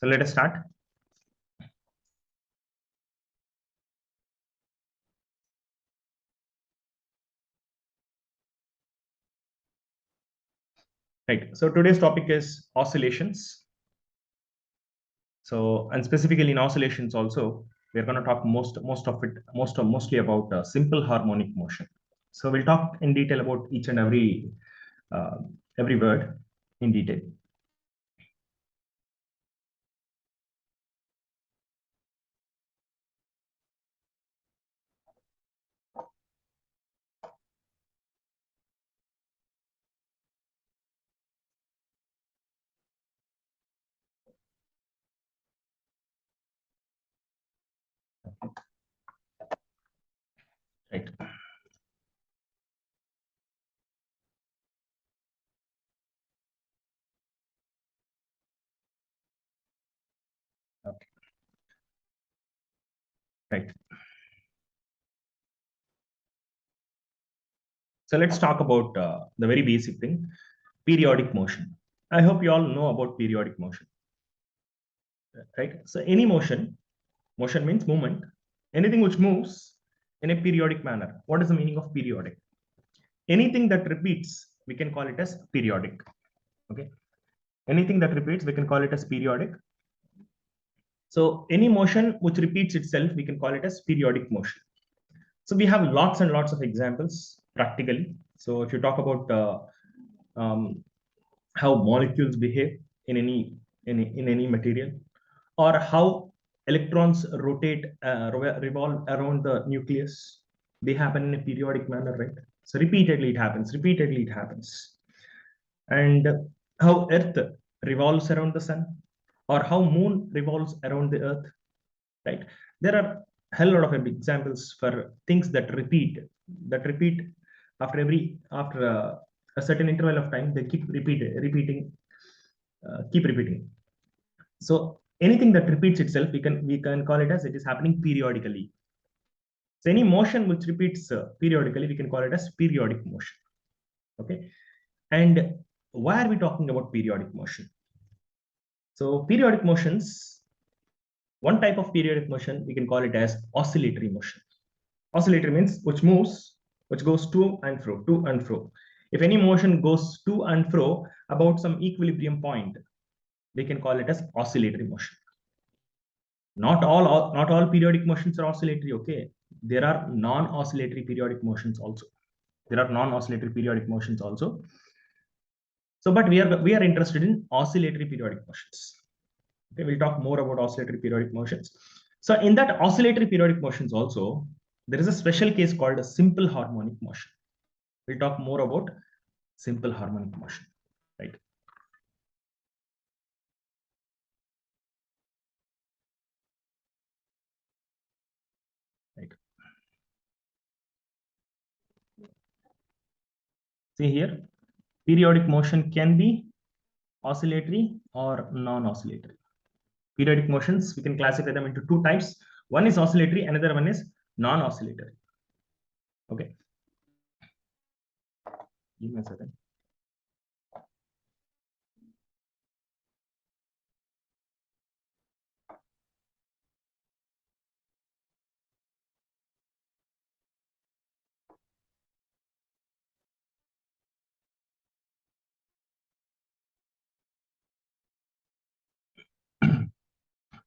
So let us start. Right. So today's topic is oscillations. So, and specifically in oscillations also, we're going to talk mostly about simple harmonic motion. So we'll talk in detail about each and every word in detail. Right. Okay. Right. So let's talk about the very basic thing, periodic motion. I hope you all know about periodic motion, right? So any motion means movement, anything which moves in a periodic manner. What is the meaning of periodic? Anything that repeats, we can call it as periodic. Okay. Anything that repeats, we can call it as periodic. So any motion which repeats itself, we can call it as periodic motion. So we have lots and lots of examples practically. So if you talk about how molecules behave in any material, or how electrons revolve around the nucleus, they happen in a periodic manner, right? So repeatedly it happens. And how Earth revolves around the sun, or how Moon revolves around the Earth, right? There are a hell lot of examples for things that repeat after a certain interval of time. They keep repeating. So anything that repeats itself, we can call it as it is happening periodically. So any motion which repeats periodically, we can call it as periodic motion. Okay. And why are we talking about periodic motion? So periodic motions, one type of periodic motion, we can call it as oscillatory motion. Oscillatory means which goes to and fro. If any motion goes to and fro about some equilibrium point, we can call it as oscillatory motion. Not all periodic motions are oscillatory. Okay, there are non-oscillatory periodic motions also. So, but we are interested in oscillatory periodic motions. Okay, we'll talk more about oscillatory periodic motions. So in that oscillatory periodic motions also, there is a special case called a simple harmonic motion. We'll talk more about simple harmonic motion, right? Right. See here, periodic motion can be oscillatory or non-oscillatory. Periodic motions, we can classify them into two types. One is oscillatory, another one is non-oscillatory. Okay. Give me a second.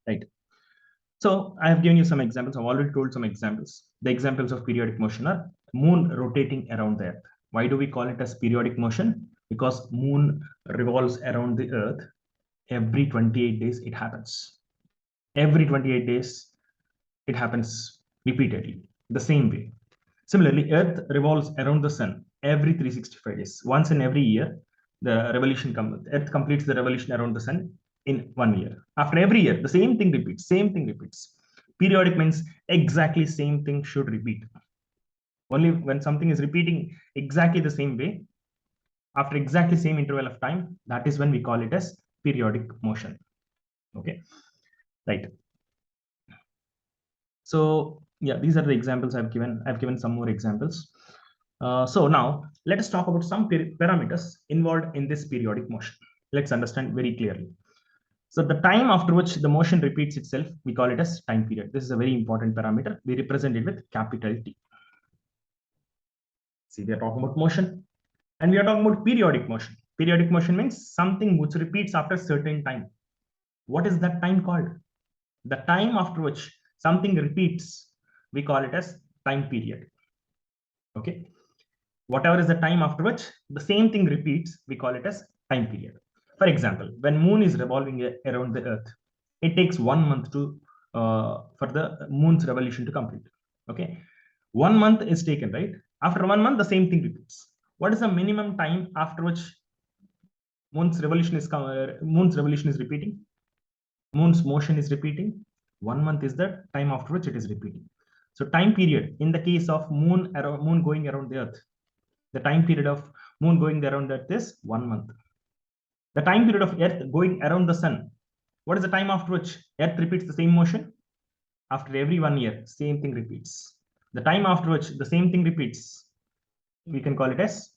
Right. So I have given you some examples. I've already told some examples. The examples of periodic motion are moon rotating around the Earth. Why do we call it as periodic motion? Because moon revolves around the Earth every 28 days. It happens. Every 28 days, it happens repeatedly, the same way. Similarly, Earth revolves around the sun every 365 days. Once in every year, the revolution comes. Earth completes the revolution around the sun in 1 year. After every year, the same thing repeats. Periodic means exactly same thing should repeat. Only when something is repeating exactly the same way, after exactly same interval of time, that is when we call it as periodic motion. Okay, right. So yeah, these are the examples I've given. I've given some more examples. So now let us talk about some parameters involved in this periodic motion. Let's understand very clearly. So the time after which the motion repeats itself, we call it as time period. This is a very important parameter. We represent it with capital T. See, we are talking about motion and we are talking about periodic motion. Periodic motion means something which repeats after a certain time. What is that time called? The time after which something repeats, we call it as time period. Okay. Whatever is the time after which the same thing repeats, we call it as time period. For example, when moon is revolving around the earth, it takes 1 month to for the moon's revolution to complete. Okay. 1 month is taken, right? After 1 month, the same thing repeats. What is the minimum time after which moon's revolution is repeating? Moon's motion is repeating. 1 month is the time after which it is repeating. So time period in the case of moon going around the earth, the time period of moon going around the earth is 1 month. The time period of earth going around the sun, what is the time after which earth repeats the same motion? After every 1 year, same thing repeats. The time after which the same thing repeats, we can call it as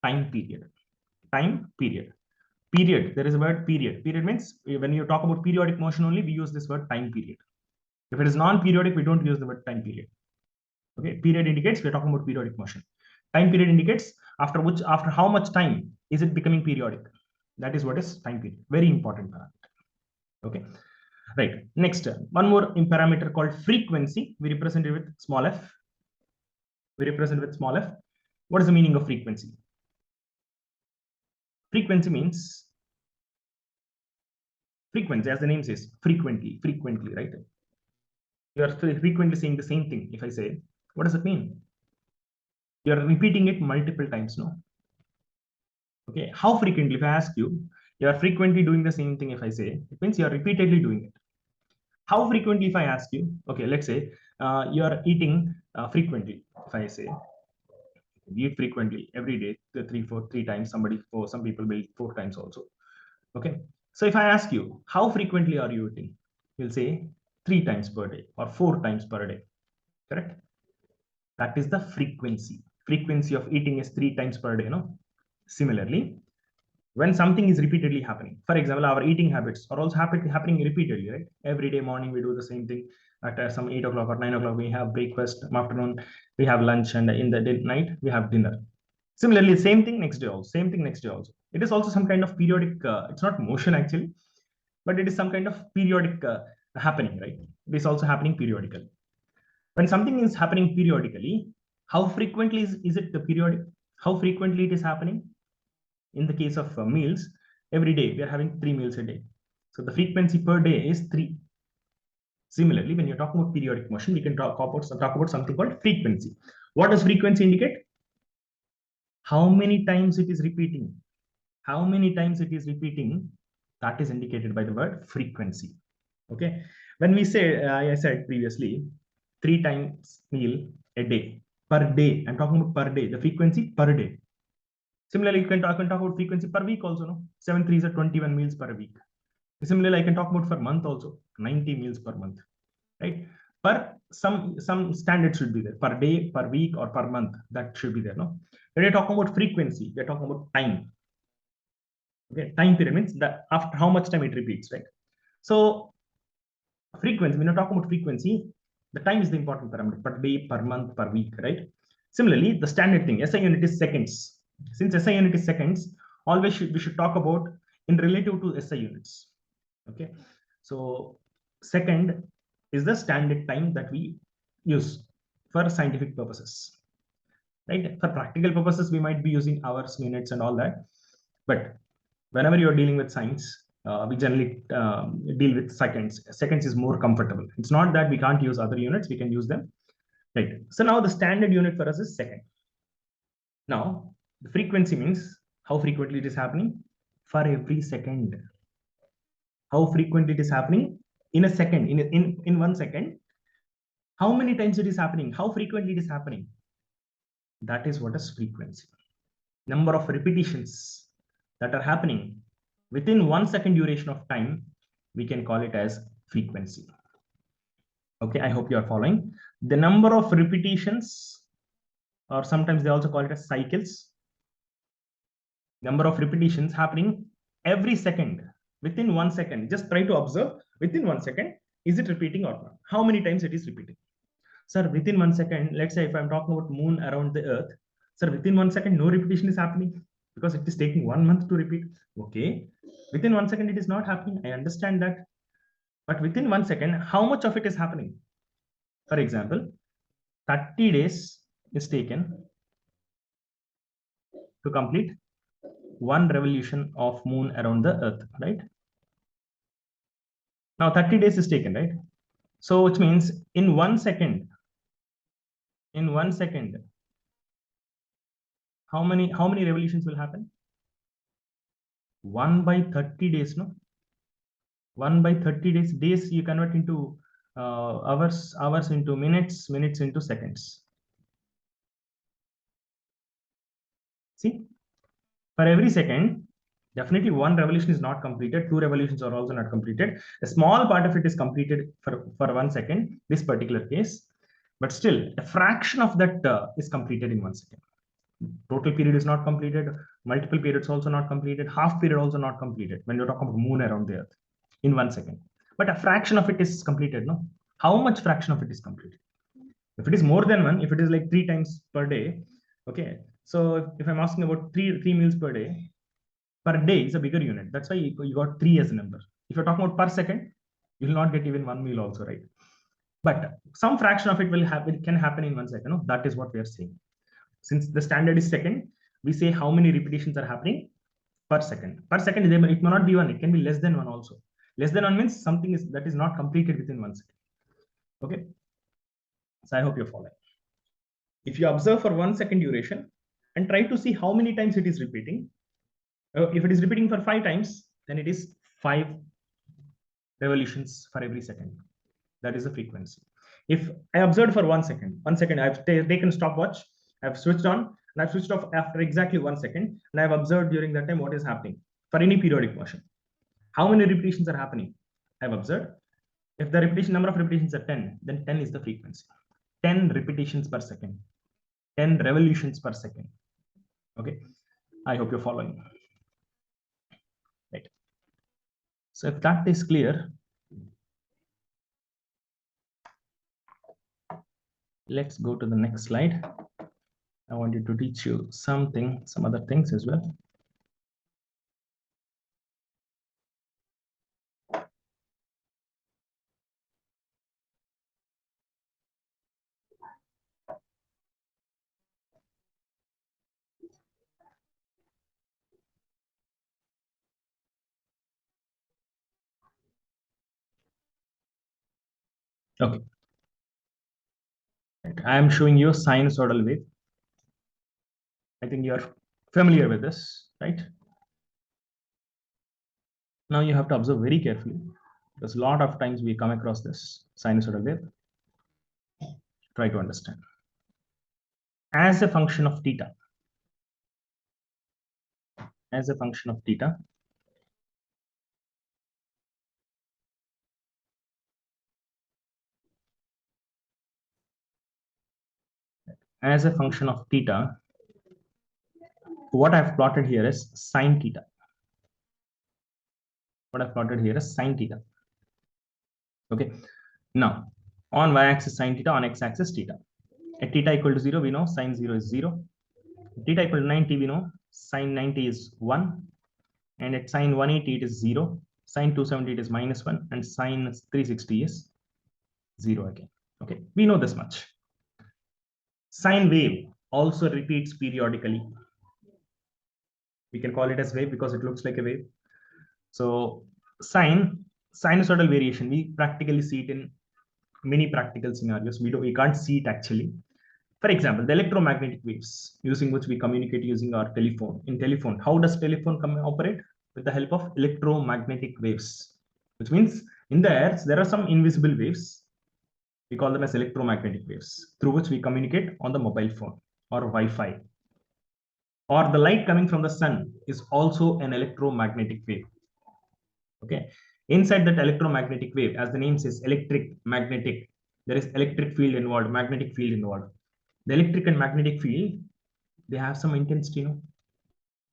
time period. Time period. Period, there is a word period. Period means when you talk about periodic motion only, we use this word time period. If it is non-periodic, we don't use the word time period. Okay, period indicates we're talking about periodic motion. Time period indicates after how much time is it becoming periodic. That is what is time period. Very important parameter. Okay, right. Next, one more parameter called frequency. We represent it with small f. We represent with small f. What is the meaning of frequency? Frequency means frequency, as the name says, frequently, right? You are frequently saying the same thing. If I say, what does it mean? You are repeating it multiple times, no? Okay, how frequently? If I ask you, you are frequently doing the same thing. If I say, it means you are repeatedly doing it. How frequently? If I ask you, okay, let's say you are eating frequently. If I say, you eat frequently every day, three times. Some people will eat 4 times also. Okay, so if I ask you, how frequently are you eating? You'll say 3 times per day or 4 times per day. Correct? That is the frequency. Frequency of eating is 3 times per day. No. Similarly, when something is repeatedly happening, for example, our eating habits are also happening repeatedly, right? Every day morning we do the same thing. At some 8 o'clock or 9 o'clock we have breakfast. Afternoon we have lunch, and in the night we have dinner. Similarly, same thing next day also. Same thing next day also. It is also some kind of periodic. It's not motion actually, but it is some kind of periodic happening, right? It is also happening periodically. When something is happening periodically, how frequently is it the periodic? How frequently it is happening? In the case of meals, every day we are having 3 meals a day. So the frequency per day is 3. Similarly, when you're talking about periodic motion, we can talk about something called frequency. What does frequency indicate? How many times it is repeating? How many times it is repeating? That is indicated by the word frequency. Okay. When we say, I said previously, 3 times meal a day, per day. I'm talking about per day, the frequency per day. Similarly, you can talk about frequency per week also. No, 7 3s are 21 meals per week. Similarly, I can talk about for month also, 90 meals per month, right? Per some standard should be there per day, per week, or per month. That should be there. No, when you're talking about frequency, we're talking about time. Okay, time period means that after how much time it repeats, right? So frequency, when you're talking about frequency, the time is the important parameter per day, per month, per week, right? Similarly, the standard thing, SI unit is seconds. Since SI unit is seconds, always we should talk about in relative to SI units. Okay, so second is the standard time that we use for scientific purposes, right? For practical purposes, we might be using hours, minutes, and all that. But whenever you're dealing with science, we generally deal with seconds. Seconds is more comfortable. It's not that we can't use other units, we can use them. Right. So now the standard unit for us is second. Now, the frequency means how frequently it is happening for every second. How frequently it is happening in a second, in 1 second. How many times it is happening? How frequently it is happening? That is what is frequency. Number of repetitions that are happening within 1 second duration of time, we can call it as frequency. Okay, I hope you are following. The number of repetitions, or sometimes they also call it as cycles, number of repetitions happening every second. within 1 second, just try to observe within 1 second, is it repeating or not? How many times it is repeating? Sir, within 1 second, let's say if I'm talking about moon around the earth, sir, within 1 second, no repetition is happening because it is taking 1 month to repeat. Okay. Within 1 second, it is not happening. I understand that. But within 1 second, how much of it is happening? For example, 30 days is taken to complete one revolution of moon around the earth, right? Now 30 days is taken, right? So which means in 1 second, how many revolutions will happen? 1/30 days, no? 1/30 days. Days you convert into hours into minutes, minutes into seconds. See, for every second, definitely one revolution is not completed. Two revolutions are also not completed. A small part of it is completed for 1 second, this particular case, but still a fraction of that is completed in 1 second. Total period is not completed. Multiple periods also not completed. Half period also not completed when you're talking about moon around the earth in 1 second. But a fraction of it is completed, no? How much fraction of it is completed? If it is more than one, if it is like 3 times per day, okay. So if I'm asking about three meals per day is a bigger unit. That's why you got 3 as a number. If you're talking about per second, you will not get even one meal also, right? But some fraction of it can happen in 1 second. No? That is what we are saying. Since the standard is second, we say how many repetitions are happening per second. Per second, it may not be one. It can be less than one also. Less than one means something that is not completed within 1 second. Okay. So I hope you're following. If you observe for 1 second duration and try to see how many times it is repeating, if it is repeating for 5 times, then it is 5 revolutions for every second. That is the frequency. If I observed for 1 second, I've taken stopwatch, I've switched on, and I've switched off after exactly 1 second, and I've observed during that time what is happening for any periodic motion. How many repetitions are happening? I've observed. If the repetition number of repetitions are 10, then 10 is the frequency. 10 repetitions per second, 10 revolutions per second. Okay, I hope you're following. Right. So if that is clear, let's go to the next slide. I wanted to teach you some other things as well. Okay. Right. I am showing you a sinusoidal wave. I think you are familiar with this, right? Now you have to observe very carefully because a lot of times we come across this sinusoidal wave. Try to understand. As a function of theta, as a function of theta, as a function of theta, what I've plotted here is sine theta. What I've plotted here is sine theta. Okay. Now, on y-axis sine theta, on x-axis theta. At theta equal to 0, we know sine 0 is 0. Theta equal to 90, we know sine 90 is 1. And at sine 180, it is 0. Sine 270, it is -1. And sine 360 is 0 again. Okay, we know this much. Sine wave also repeats periodically. We can call it as wave because it looks like a wave. So sinusoidal variation, we practically see it in many practical scenarios. We can't see it actually. For example, the electromagnetic waves using which we communicate using our telephone. In telephone, how does telephone operate? With the help of electromagnetic waves, which means in the air there are some invisible waves. We call them as electromagnetic waves through which we communicate on the mobile phone or Wi-Fi. Or the light coming from the sun is also an electromagnetic wave. Okay, inside that electromagnetic wave, as the name says, electric, magnetic, there is electric field involved, magnetic field involved. The electric and magnetic field, they have some intensity,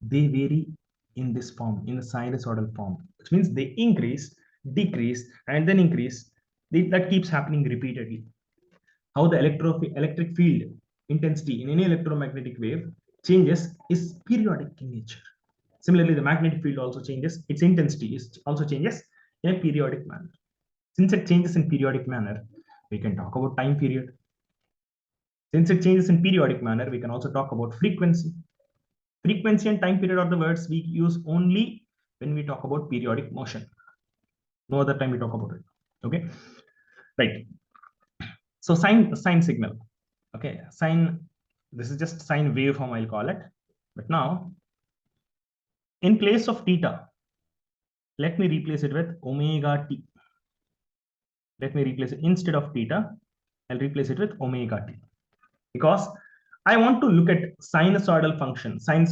they vary in this form, in the sinusoidal form, which means they increase, decrease, and then increase. That keeps happening repeatedly. How the electric field intensity in any electromagnetic wave changes is periodic in nature. Similarly, the magnetic field also changes. Its intensity also changes in a periodic manner. Since it changes in periodic manner, we can talk about time period. Since it changes in periodic manner, we can also talk about frequency. Frequency and time period are the words we use only when we talk about periodic motion. No other time we talk about it. Okay, right. So sine signal. Okay, sine. This is just sine waveform, I'll call it. But now, in place of theta, let me replace it with omega t. Let me replace it instead of theta. I'll replace it with omega t, because I want to look at sinusoidal function, sine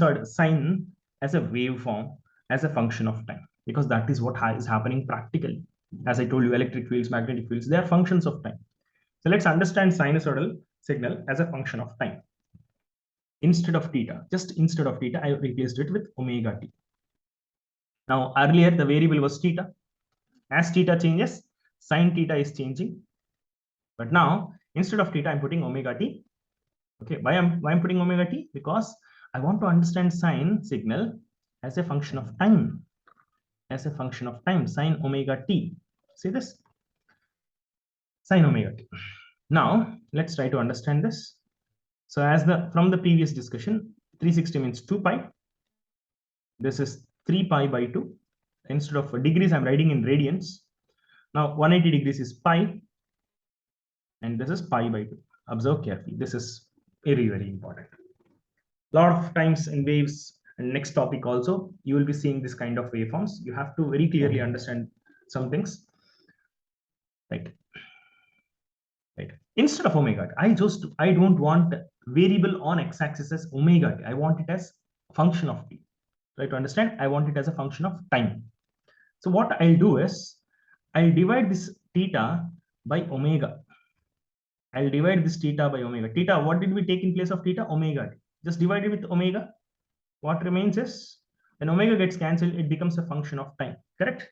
as a waveform, as a function of time, because that is what is happening practically. As I told you, electric fields, magnetic fields, they are functions of time. So let's understand sinusoidal signal as a function of time. Instead of theta, just instead of theta, I replaced it with omega t. Now, earlier the variable was theta. As theta changes, sine theta is changing. But now, instead of theta, I'm putting omega t. Okay, why I'm putting omega t? Because I want to understand sine signal as a function of time. As a function of time, sine omega t. See this? Sine omega t. Now, let's try to understand this. So as from the previous discussion, 360 means 2 pi. This is 3 pi by 2. Instead of degrees, I'm writing in radians. Now 180 degrees is pi, and this is pi by 2. Observe carefully. This is very, very important. A lot of times in waves, and next topic also, you will be seeing this kind of waveforms. You have to very clearly understand some things. Right. Right. Instead of omega, I don't want variable on x-axis as omega. I want it as function of t. Try to understand. I want it as a function of time. So what I'll do is I'll divide this theta by omega. I'll divide this theta by omega. Theta, what did we take in place of theta? Omega. Just divide it with omega. What remains is, when omega gets cancelled, it becomes a function of time. Correct?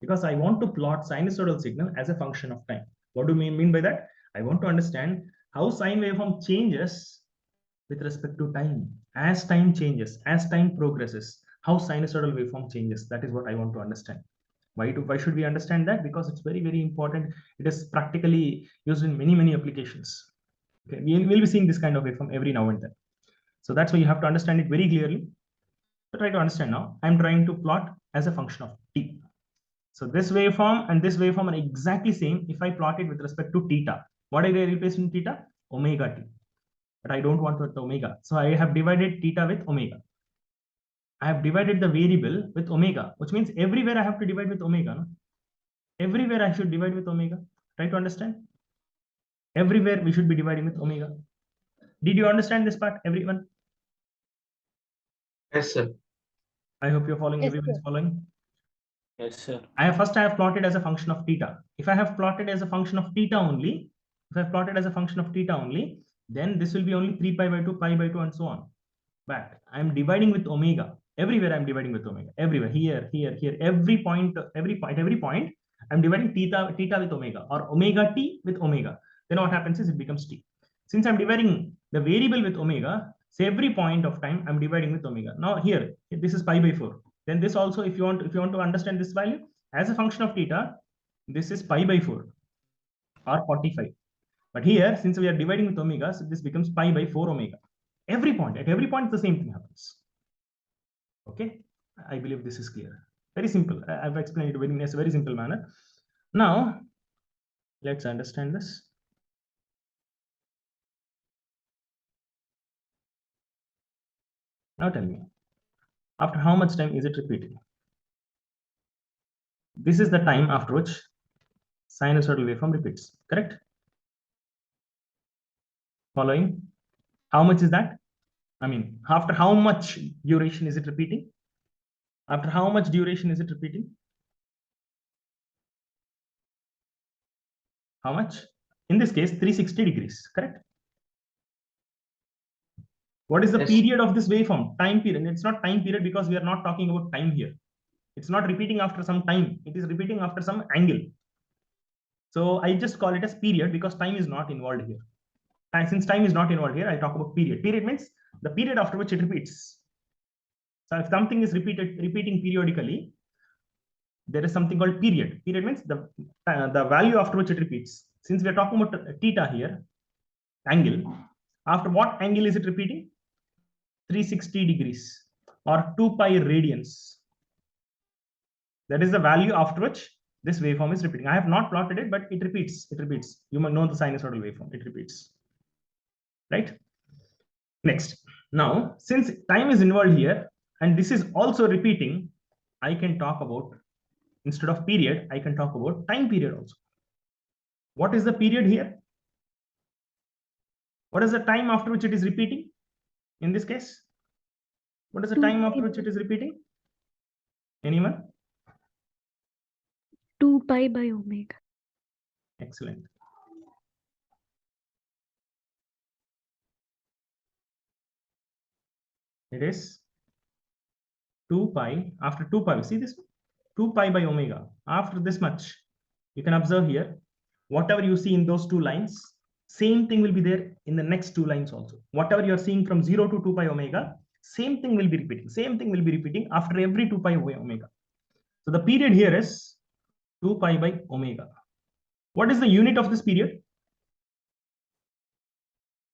Because I want to plot sinusoidal signal as a function of time. What do we mean by that? I want to understand how sine waveform changes with respect to time. As time changes, as time progresses, how sinusoidal waveform changes. That is what I want to understand. Why should we understand that? Because it's very, very important. It is practically used in many, many applications. Okay, we'll be seeing this kind of waveform every now and then. So that's why you have to understand it very clearly. So try to understand now. I'm trying to plot as a function of t. So this waveform and this waveform are exactly same if I plot it with respect to theta. What did I replace in theta? Omega t. But I don't want with omega. So I have divided theta with omega. I have divided the variable with omega, which means everywhere I have to divide with omega. No? Everywhere I should divide with omega. Try to understand. Everywhere we should be dividing with omega. Did you understand this part, everyone? Yes, sir. I hope you're following. Yes, everyone is sir. following. Yes, sir. I have plotted as a function of theta. If I have plotted as a function of theta only, then this will be only 3 pi by 2, pi by 2, and so on. But I'm dividing with omega. Everywhere I'm dividing with omega. Everywhere, here, every point, I'm dividing theta with omega, or omega t with omega. Then what happens is it becomes t. Since I'm dividing the variable with omega, so every point of time I'm dividing with omega. Now here, this is pi by 4. Then this also, if you want to understand this value as a function of theta, this is pi by 4 or 45. But here, since we are dividing with omega, so this becomes pi by 4 omega. At every point, the same thing happens. Okay, I believe this is clear. Very simple. I've explained it in a very simple manner. Now, let's understand this. Now tell me, after how much time is it repeating? This is the time after which sinusoidal waveform repeats, correct? Following? How much is that? I mean, after how much duration is it repeating? After how much duration is it repeating? How much? In this case, 360 degrees, correct? What is the Yes. period of this waveform? Time period. It's not time period because we are not talking about time here. It's not repeating after some time. It is repeating after some angle. So I just call it as period because time is not involved here. And since time is not involved here, I talk about period. Period means the period after which it repeats. So if something is repeating periodically, there is something called period. Period means the value after which it repeats. Since we are talking about theta here, angle, after what angle is it repeating? 360 degrees or 2 pi radians. That is the value after which this waveform is repeating. I have not plotted it, but it repeats. It repeats. You might know the sinusoidal waveform. It repeats. Right? Next. Now, since time is involved here, and this is also repeating, I can talk about, instead of period, I can talk about time period also. What is the period here? What is the time after which it is repeating? In this case, what is the time after which it is repeating? Anyone? 2 pi by omega. Excellent. It is 2 pi. After 2 pi, see this? 2 pi by omega. After this much, you can observe here, whatever you see in those two lines, same thing will be there in the next two lines also. Whatever you are seeing from 0 to 2 pi omega, same thing will be repeating. Same thing will be repeating after every 2 pi omega. So the period here is 2 pi by omega. What is the unit of this period?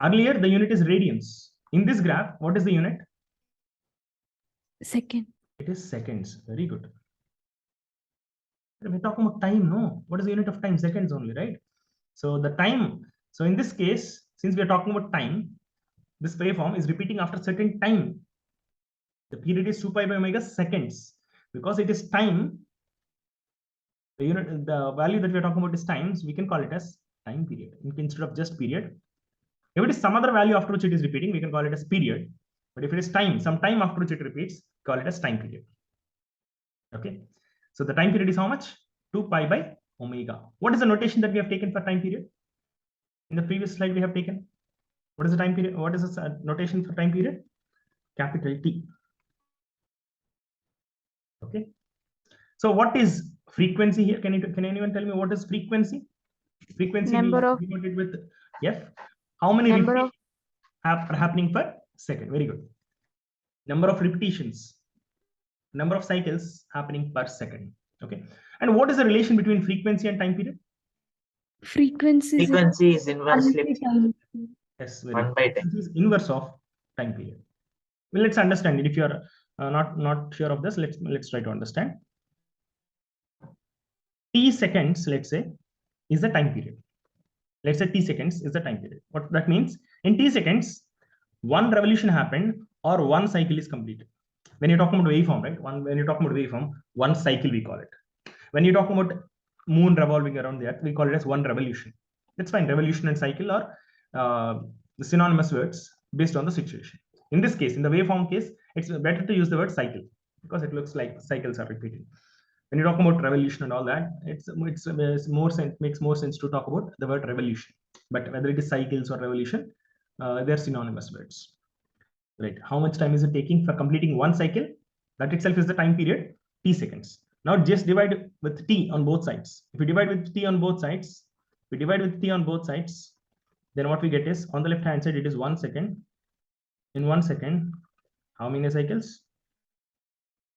Earlier, the unit is radians. In this graph, what is the unit? Second. It is seconds. Very good. We're talking about time, no? What is the unit of time? Seconds only, right? So the time, so in this case, since we are talking about time, this waveform is repeating after certain time. The period is 2 pi by omega seconds. Because it is time, the unit, the value that we are talking about is times, we can call it as time period instead of just period. If it is some other value after which it is repeating, we can call it as period. But if it is time, some time after which it repeats, call it as time period. Okay. So the time period is how much? 2 pi by omega. What is the notation that we have taken for time period? In the previous slide, we have taken. What is the time period? What is the notation for time period? Capital T. Okay. So what is frequency here? Can anyone tell me what is frequency? Frequency Number of denoted with F. How many repetitions are happening per second? Very good. Number of repetitions, number of cycles happening per second. Okay. And what is the relation between frequency and time period? frequency Frequency is inversely time. Yes, very 1 good. by 10. Frequency is inverse of time period. Well, let's understand it. If you are not sure of this, let's try to understand. T seconds, let's say, is the time period. Let's say T seconds is the time period. What that means, in T seconds, one revolution happened or one cycle is completed. When you're talking about waveform, right? When you're talking about waveform, one cycle we call it. When you're talking about moon revolving around the earth, we call it as one revolution. That's fine. Revolution and cycle are the synonymous words based on the situation. In this case, in the waveform case, it's better to use the word cycle because it looks like cycles are repeating. When you talk about revolution and all that, it's more sense, makes more sense to talk about the word revolution. But whether it is cycles or revolution, they're synonymous words. Right? How much time is it taking for completing one cycle? That itself is the time period, T seconds. Now just divide with T on both sides. If we divide with T on both sides, then what we get is on the left hand side, it is 1 second. In 1 second, how many cycles?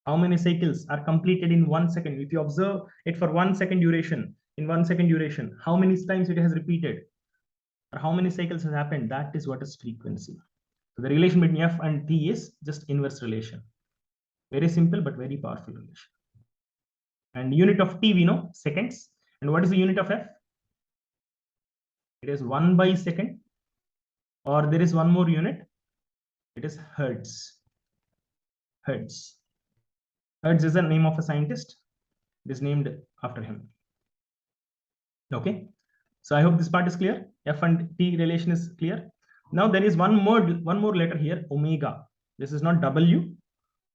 How many cycles are completed in 1 second? If you observe it for 1 second duration, in 1 second duration, how many times it has repeated? Or how many cycles has happened? That is what is frequency. So the relation between F and T is just inverse relation. Very simple, but very powerful relation. And unit of T, we know, seconds. And what is the unit of F? It is 1 by second. Or there is one more unit. It is hertz. Hertz. Hertz is the name of a scientist. It is named after him. Okay. So I hope this part is clear. F and T relation is clear. Now there is one more letter here, omega. This is not W.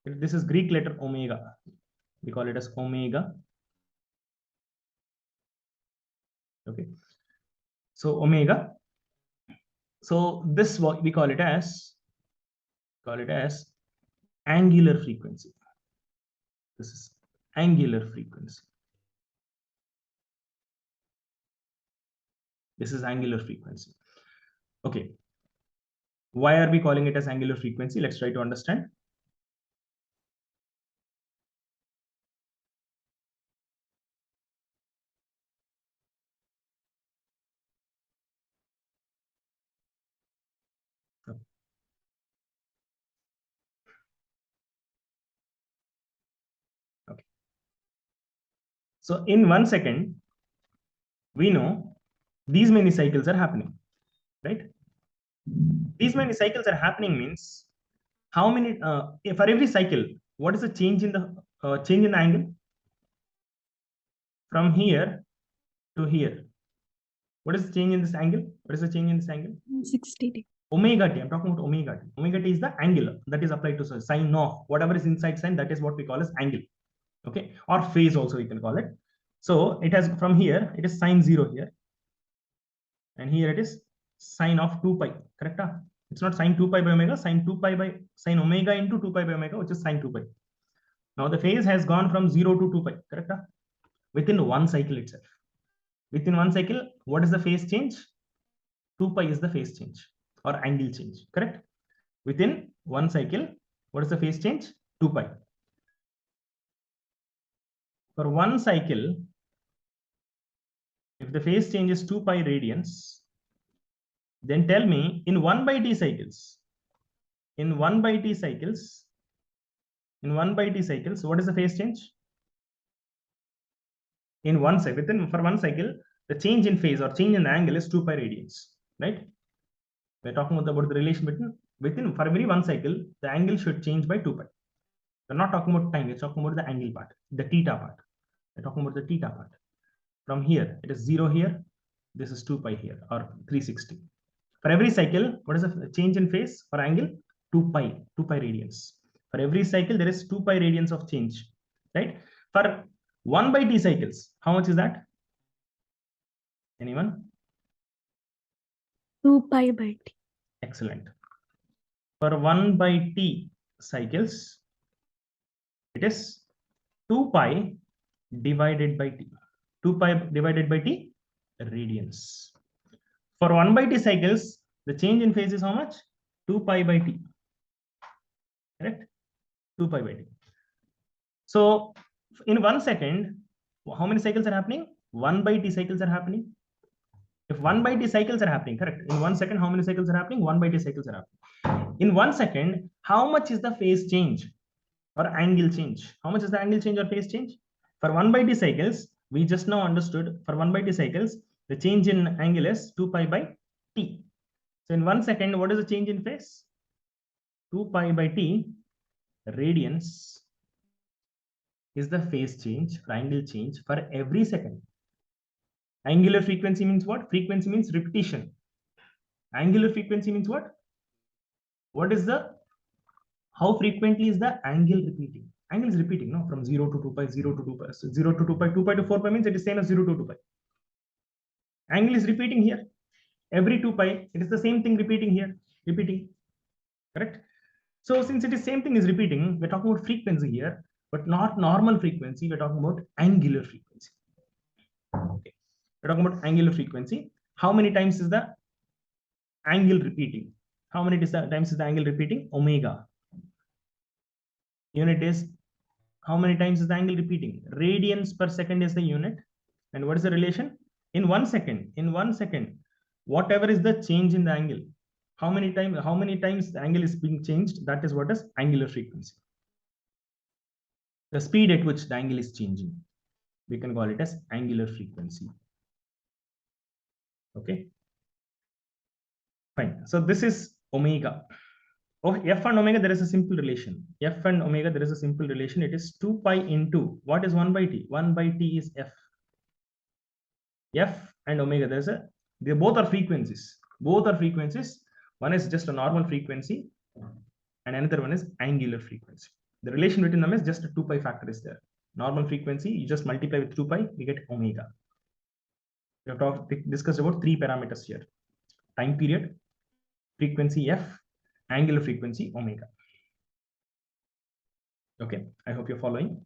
This is Greek letter omega. We call it as omega. Okay. So omega. So this we call it as call it as angular frequency. This is angular frequency. This is angular frequency. Okay. Why are we calling it as angular frequency? Let's try to understand. Okay. So in 1 second, we know these many cycles are happening, right? These many cycles are happening means how many for every cycle, what is the change in the angle from here to here? What is the change in this angle? What is the change in this angle? 60 degrees. Omega t. I'm talking about omega t. Omega t is the angle that is applied to sine of whatever is inside sine. That is what we call as angle. Okay, or phase also you can call it. So it has from here it is sine 0 here, and here it is sine of 2 pi. Correct? It's not sine 2 pi by omega, sine 2 pi by sine omega into 2 pi by omega, which is sine 2 pi. Now the phase has gone from 0 to 2 pi. Correct? Within one cycle itself. Within one cycle, what is the phase change? 2 pi is the phase change or angle change. Correct? Within one cycle, what is the phase change? 2 pi. For one cycle, if the phase change is 2 pi radians, then tell me in 1 by t cycles, in 1 by t cycles, what is the phase change? In one cycle, for one cycle, the change in phase or change in the angle is 2 pi radians, right? We're talking about the relation within for every one cycle, the angle should change by 2 pi. We're not talking about time, we're talking about the angle part, the theta part. We're talking about the theta part. From here, it is 0 here, this is 2 pi here, or 360. For every cycle, what is the change in phase for angle? 2 pi radians. For every cycle, there is 2 pi radians of change, right? For 1 by t cycles, how much is that? Anyone? 2 pi by t. Excellent. For 1 by t cycles, it is 2 pi divided by t. 2 pi divided by t radians. For 1 by t cycles, the change in phase is how much? 2 pi by t. Correct? 2 pi by t. So in 1 second, how many cycles are happening? 1 by t cycles are happening. If 1 by t cycles are happening, correct? In 1 second, how many cycles are happening? 1 by t cycles are happening. In 1 second, how much is the phase change or angle change? How much is the angle change or phase change? For 1 by t cycles, we just now understood for 1 by t cycles, the change in angle is 2 pi by t. So in 1 second, what is the change in phase? 2 pi by t radians is the phase change or angle change for every second. Angular frequency means what? Frequency means repetition. Angular frequency means what? What is the, how frequently is the angle repeating? Angle is repeating, no? From 0 to 2 pi, 0 to 2 pi, so 0 to 2 pi, 2 pi to 4 pi means it is same as 0 to 2 pi. Angle is repeating here. Every 2 pi, it is the same thing repeating here, repeating. Correct? So since it is same thing is repeating, we're talking about frequency here, but not normal frequency. We're talking about angular frequency. Okay. We're talking about angular frequency. How many times is the angle repeating? How many times is the angle repeating? Omega. Unit is, how many times is the angle repeating? Radians per second is the unit. And what is the relation? In 1 second, whatever is the change in the angle, how many times the angle is being changed, that is what is angular frequency. The speed at which the angle is changing, we can call it as angular frequency. Okay, fine. So this is omega. Oh, f and omega, there is a simple relation. F and omega, there is a simple relation. It is 2 pi into, what is 1 by t? 1 by t is f. F and omega, they both are frequencies. Both are frequencies. One is just a normal frequency and another one is angular frequency. The relation between them is just a 2 pi factor is there. Normal frequency, you just multiply with 2 pi, we get omega. We have discussed about 3 parameters here. Time period, frequency f, angular frequency omega. Okay, I hope you're following.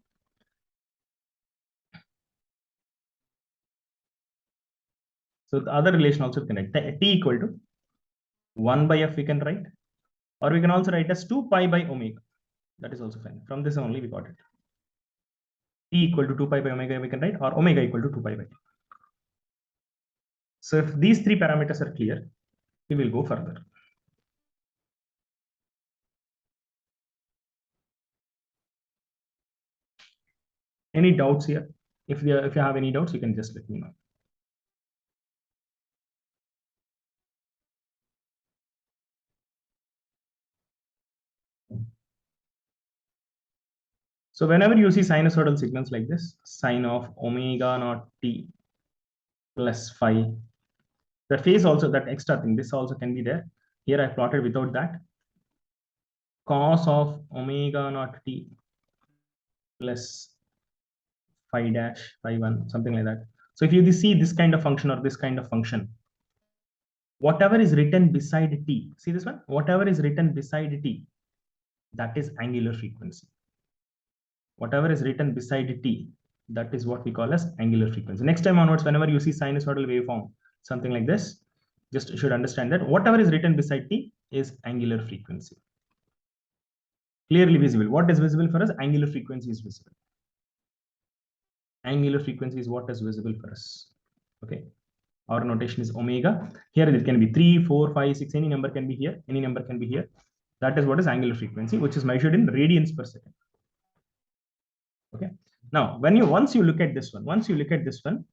So the other relation also connect. T equal to 1 by f we can write, or we can also write as 2 pi by omega. That is also fine. From this only we got it. T equal to 2 pi by omega we can write, or omega equal to 2 pi by. So if these three parameters are clear, we will go further. Any doubts here? If you have any doubts, you can just let me know. So whenever you see sinusoidal signals like this, sine of omega naught t plus phi, the phase also, that extra thing, this also can be there. Here I plotted without that. Cos of omega naught t plus phi dash, phi 1, something like that. So if you see this kind of function or this kind of function, whatever is written beside t, see this one? Whatever is written beside t, that is angular frequency. Whatever is written beside t, that is what we call as angular frequency. Next time onwards, whenever you see sinusoidal waveform, something like this, just should understand that whatever is written beside t is angular frequency. Clearly visible. What is visible for us? Angular frequency is visible. Angular frequency is what is visible for us. Okay. Our notation is omega. Here it can be 3, 4, 5, 6, any number can be here. Any number can be here. That is what is angular frequency, which is measured in radians per second. Okay. Now, once you look at this one, once you look at this one,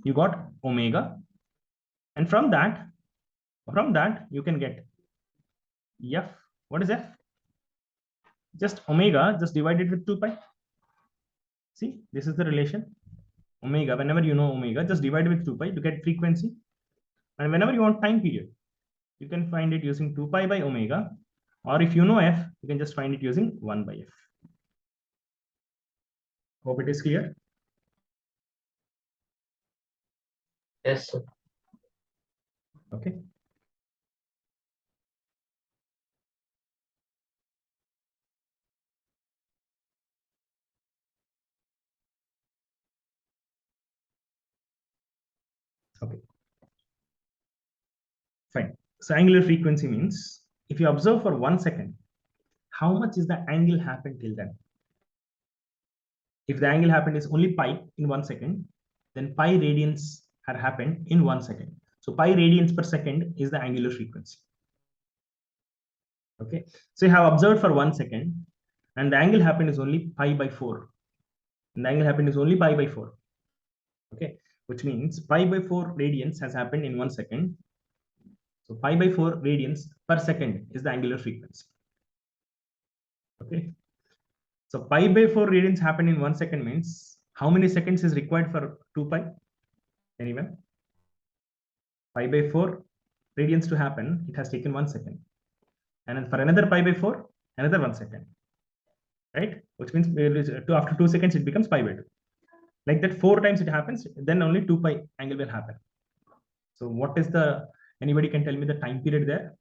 you got omega, and from that you can get f. What is f? Just omega, just divided with 2 pi. See, this is the relation. Omega, whenever you know omega, just divide with 2 pi to get frequency. And whenever you want time period, you can find it using 2 pi by omega, or if you know f, you can just find it using 1 by f. Hope it is clear. Yes, sir. Okay. Okay. Fine. So angular frequency means if you observe for 1 second, how much is the angle happened till then? If the angle happened is only pi in 1 second, then pi radians had happened in 1 second. So pi radians per second is the angular frequency. Okay. So you have observed for 1 second, and the angle happened is only pi by 4. And the angle happened is only pi by 4. Okay. Which means pi by 4 radians has happened in 1 second. So pi by 4 radians per second is the angular frequency. Okay. So pi by 4 radians happen in 1 second means how many seconds is required for 2 pi? Anyone? Pi by 4 radians to happen, it has taken 1 second. And for another pi by 4, another 1 second. Right? Which means after 2 seconds, it becomes pi by 2. Like that, 4 times it happens, then only 2 pi angle will happen. So what is anybody can tell me the time period there?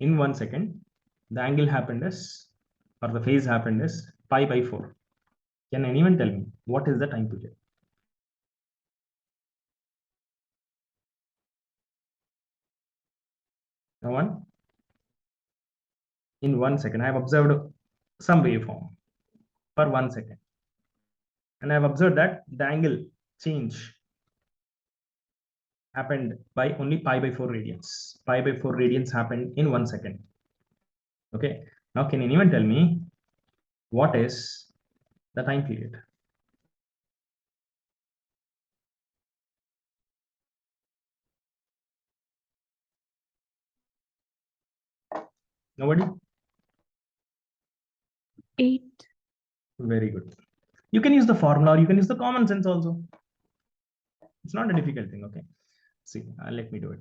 In 1 second, the angle happened is, or the phase happened is pi by 4. Can anyone tell me what is the time period? No one? In 1 second, I have observed some waveform for 1 second. And I have observed that the angle change happened by only pi by 4 radians. Pi by 4 radians happened in 1 second. Okay. Now, can anyone tell me what is the time period? Nobody? 8. Very good. You can use the formula or you can use the common sense also. It's not a difficult thing. Okay. See, let me do it.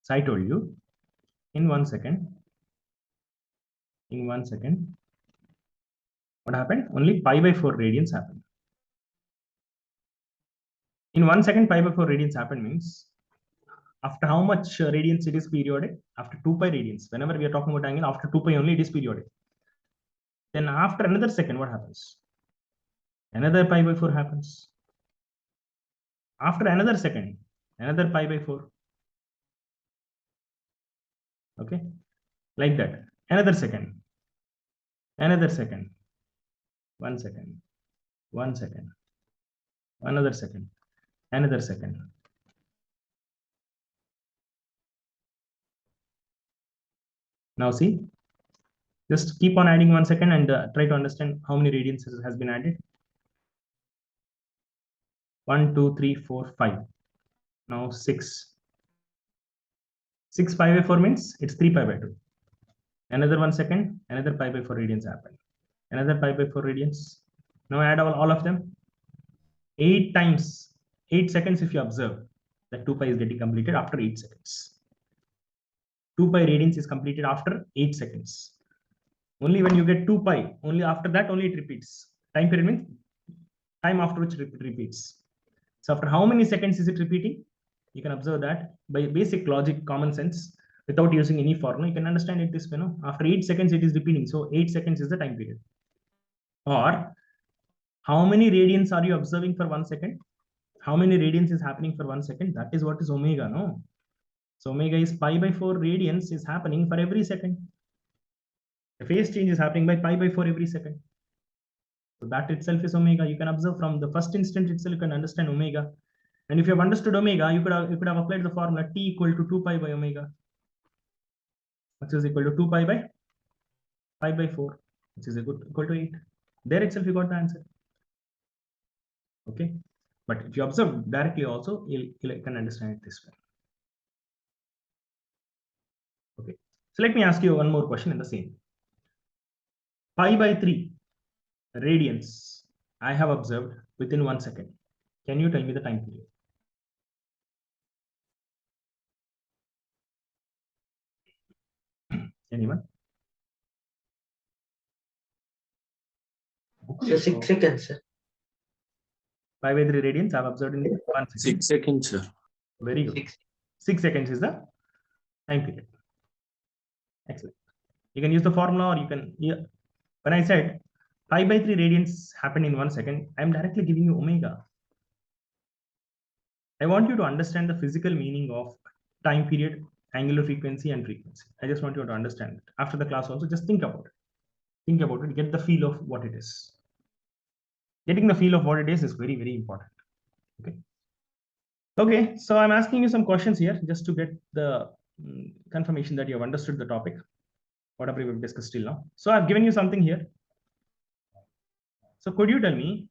So I told you in 1 second, what happened? Only pi by 4 radians happened. In 1 second, pi by 4 radians happen means after how much radians it is periodic? After 2 pi radians. Whenever we are talking about angle, after 2 pi only it is periodic. Then after another second, what happens? Another pi by 4 happens. After another second, another pi by 4. Okay, like that. Another second, 1 second, 1 second, another second, another second. Now see, just keep on adding 1 second and try to understand how many radians has been added. 1, 2, 3, 4, 5. Now 6. 6 pi by 4 means it's 3 pi by 2. Another 1 second, another pi by 4 radians happen. Another pi by 4 radians. Now add all of them. 8 times, 8 seconds if you observe that 2 pi is getting completed after 8 seconds. 2 pi radians is completed after 8 seconds. Only when you get 2 pi, only after that only it repeats. Time period means time after which it repeats. So after how many seconds is it repeating? You can observe that by basic logic, common sense, without using any formula, you can understand it this way. No? After 8 seconds, it is repeating. So 8 seconds is the time period. Or how many radians are you observing for 1 second? How many radians is happening for 1 second? That is what is omega, no? So omega is pi by 4 radians is happening for every second. The phase change is happening by pi by 4 every second. So that itself is omega. You can observe from the first instant itself, you can understand omega. And if you have understood omega, you could have applied the formula T equal to 2 pi by omega, which is equal to 2 pi by 4, which is equal to 8. There itself you got the answer. Okay. But if you observe directly also, you can understand it this way. Okay. So let me ask you one more question in the same. Pi by 3 radians I have observed within 1 second. Can you tell me the time period? Anyone? So 6 seconds, sir. Pi by 3 radians I have observed in 1 second. 6 seconds, sir. Very good. 6. 6 seconds is the time period. Excellent. You can use the formula, or you can, when I said pi by 3 radians happen in 1 second, I'm directly giving you omega. I want you to understand the physical meaning of time period, angular frequency, and frequency. I just want you to understand it. After the class also, just think about it. Think about it, get the feel of what it is. Getting the feel of what it is very, very important. Okay. Okay, so I'm asking you some questions here just to get the confirmation that you have understood the topic, whatever we've discussed till now. So I've given you something here. So could you tell me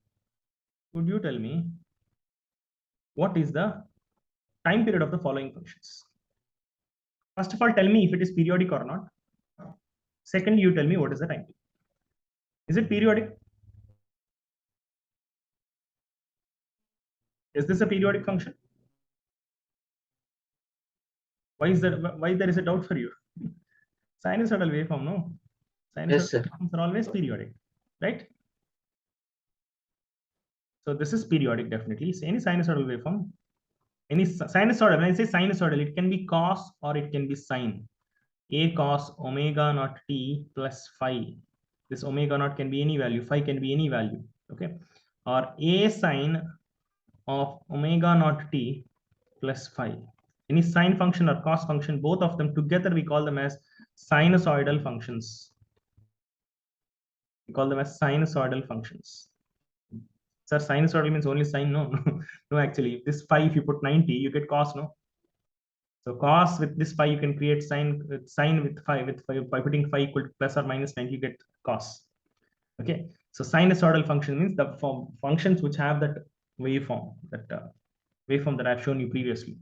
what is the time period of the following functions? First of all, tell me if it is periodic or not. Second, you tell me what is the time period. Is it periodic? Is this a periodic function? Why is that? Why there is a doubt for you? Sinusoidal waveform, no? Sinusoidal Yes, sir. waveforms are always periodic, right? So this is periodic, definitely. So any sinusoidal waveform, any sinusoidal, when I say sinusoidal, it can be cos or it can be sine. A cos omega naught t plus phi. This omega naught can be any value, phi can be any value, okay? Or a sine of omega naught t plus phi. Any sine function or cos function, both of them together, we call them as sinusoidal functions. We call them as sinusoidal functions. Sir, sinusoidal means only sine? No, no, actually, this phi, if you put 90, you get cos, no? So cos with this phi, you can create sine with phi, by putting phi equal to plus or minus 90, you get cos. Okay, so sinusoidal function means the functions which have that waveform, that I've shown you previously.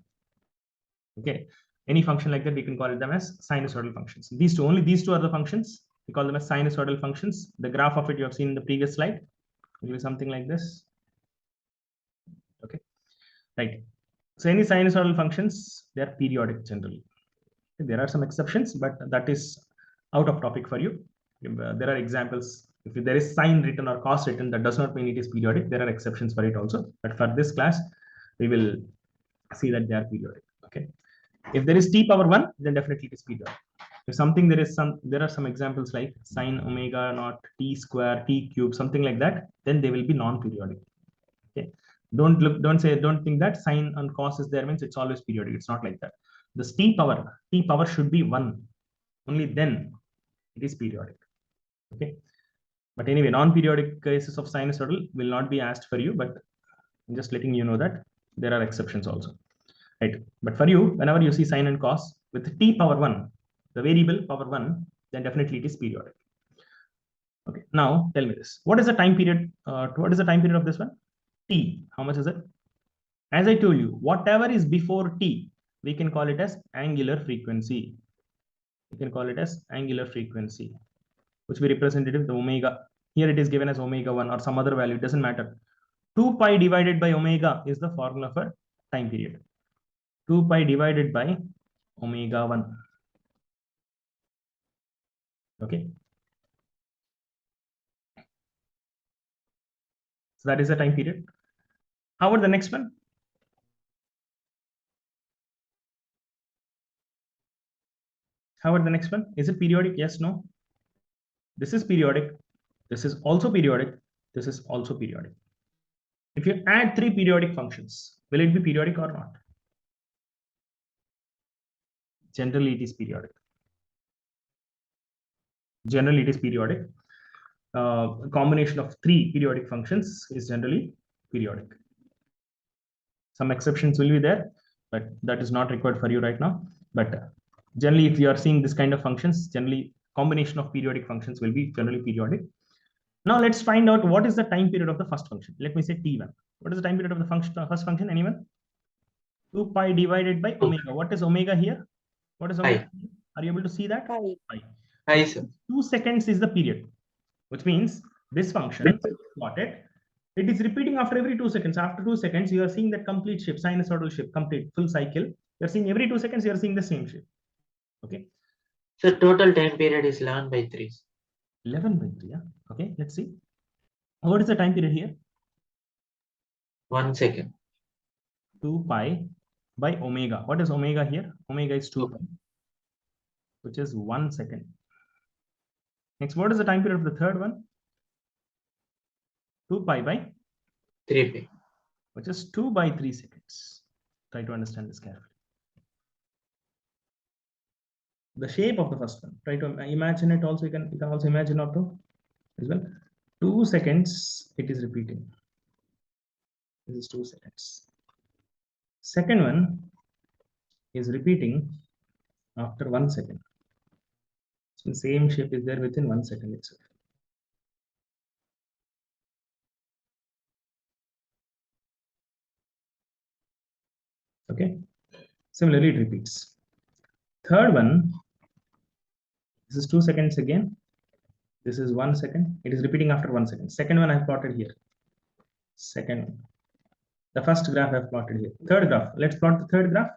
Okay, any function like that, we can call it them as sinusoidal functions. These two are the functions. We call them as sinusoidal functions. The graph of it you have seen in the previous slide. It will be something like this. Okay, right. So any sinusoidal functions, they are periodic generally. There are some exceptions, but that is out of topic for you. There are examples. If there is sine written or cos written, that does not mean it is periodic. There are exceptions for it also. But for this class, we will see that they are periodic. Okay. If there is t power 1, then definitely it is periodic. If something there are some examples like sine omega naught t square t cube, something like that, then they will be non-periodic. Okay. Don't think that sine and cos is there means it's always periodic. It's not like that. The t power should be 1. Only then it is periodic. Okay. But anyway, non-periodic cases of sinusoidal will not be asked for you, but I'm just letting you know that there are exceptions also. Right. But for you, whenever you see sine and cos with t power 1, the variable power 1, then definitely it is periodic. Okay. Now tell me this. What is the time period? What is the time period of this one? T. How much is it? As I told you, whatever is before t, we can call it as angular frequency. We can call it as angular frequency, which we represented with omega. Here it is given as omega 1 or some other value. It doesn't matter. 2 pi divided by omega is the formula for time period. 2 pi divided by omega 1. Okay. So that is the time period. How about the next one? How about the next one? Is it periodic? Yes, no. This is periodic. This is also periodic. This is also periodic. If you add 3 periodic functions, will it be periodic or not? Generally, it is periodic. Generally, it is periodic. A combination of 3 periodic functions is generally periodic. Some exceptions will be there, but that is not required for you right now. But generally, if you are seeing this kind of functions, generally combination of periodic functions will be generally periodic. Now let's find out what is the time period of the first function. Let me say t1. What is the time period of the function, first function? Anyone? 2 pi divided by omega. What is omega here? What is omega? Are you able to see that? Pi. Hi, sir. 2 seconds is the period, which means this function plotted. It is repeating after every 2 seconds. After 2 seconds, you are seeing that complete shape, sinusoidal shape, complete full cycle. You are seeing every 2 seconds, you are seeing the same shape. Okay. So total time period is 11/3. 11/3. Yeah. Okay. Let's see. What is the time period here? 1 second. 2 pi by omega. What is omega here? Omega is 2 pi, which is 1 second. Next, what is the time period of the third one? 2 pi by 3 pi. which is 2 by 3 seconds. Try to understand this carefully. The shape of the first one. Try to imagine it also. You can also imagine auto as well. 2 seconds it is repeating. This is 2 seconds. Second one is repeating after 1 second. So the same shape is there within 1 second itself. Okay. Similarly, it repeats. Third one, this is 2 seconds again. This is 1 second. It is repeating after 1 second. Second one I have plotted here. Second one. The first graph I have plotted here. Third graph. Let's plot the third graph.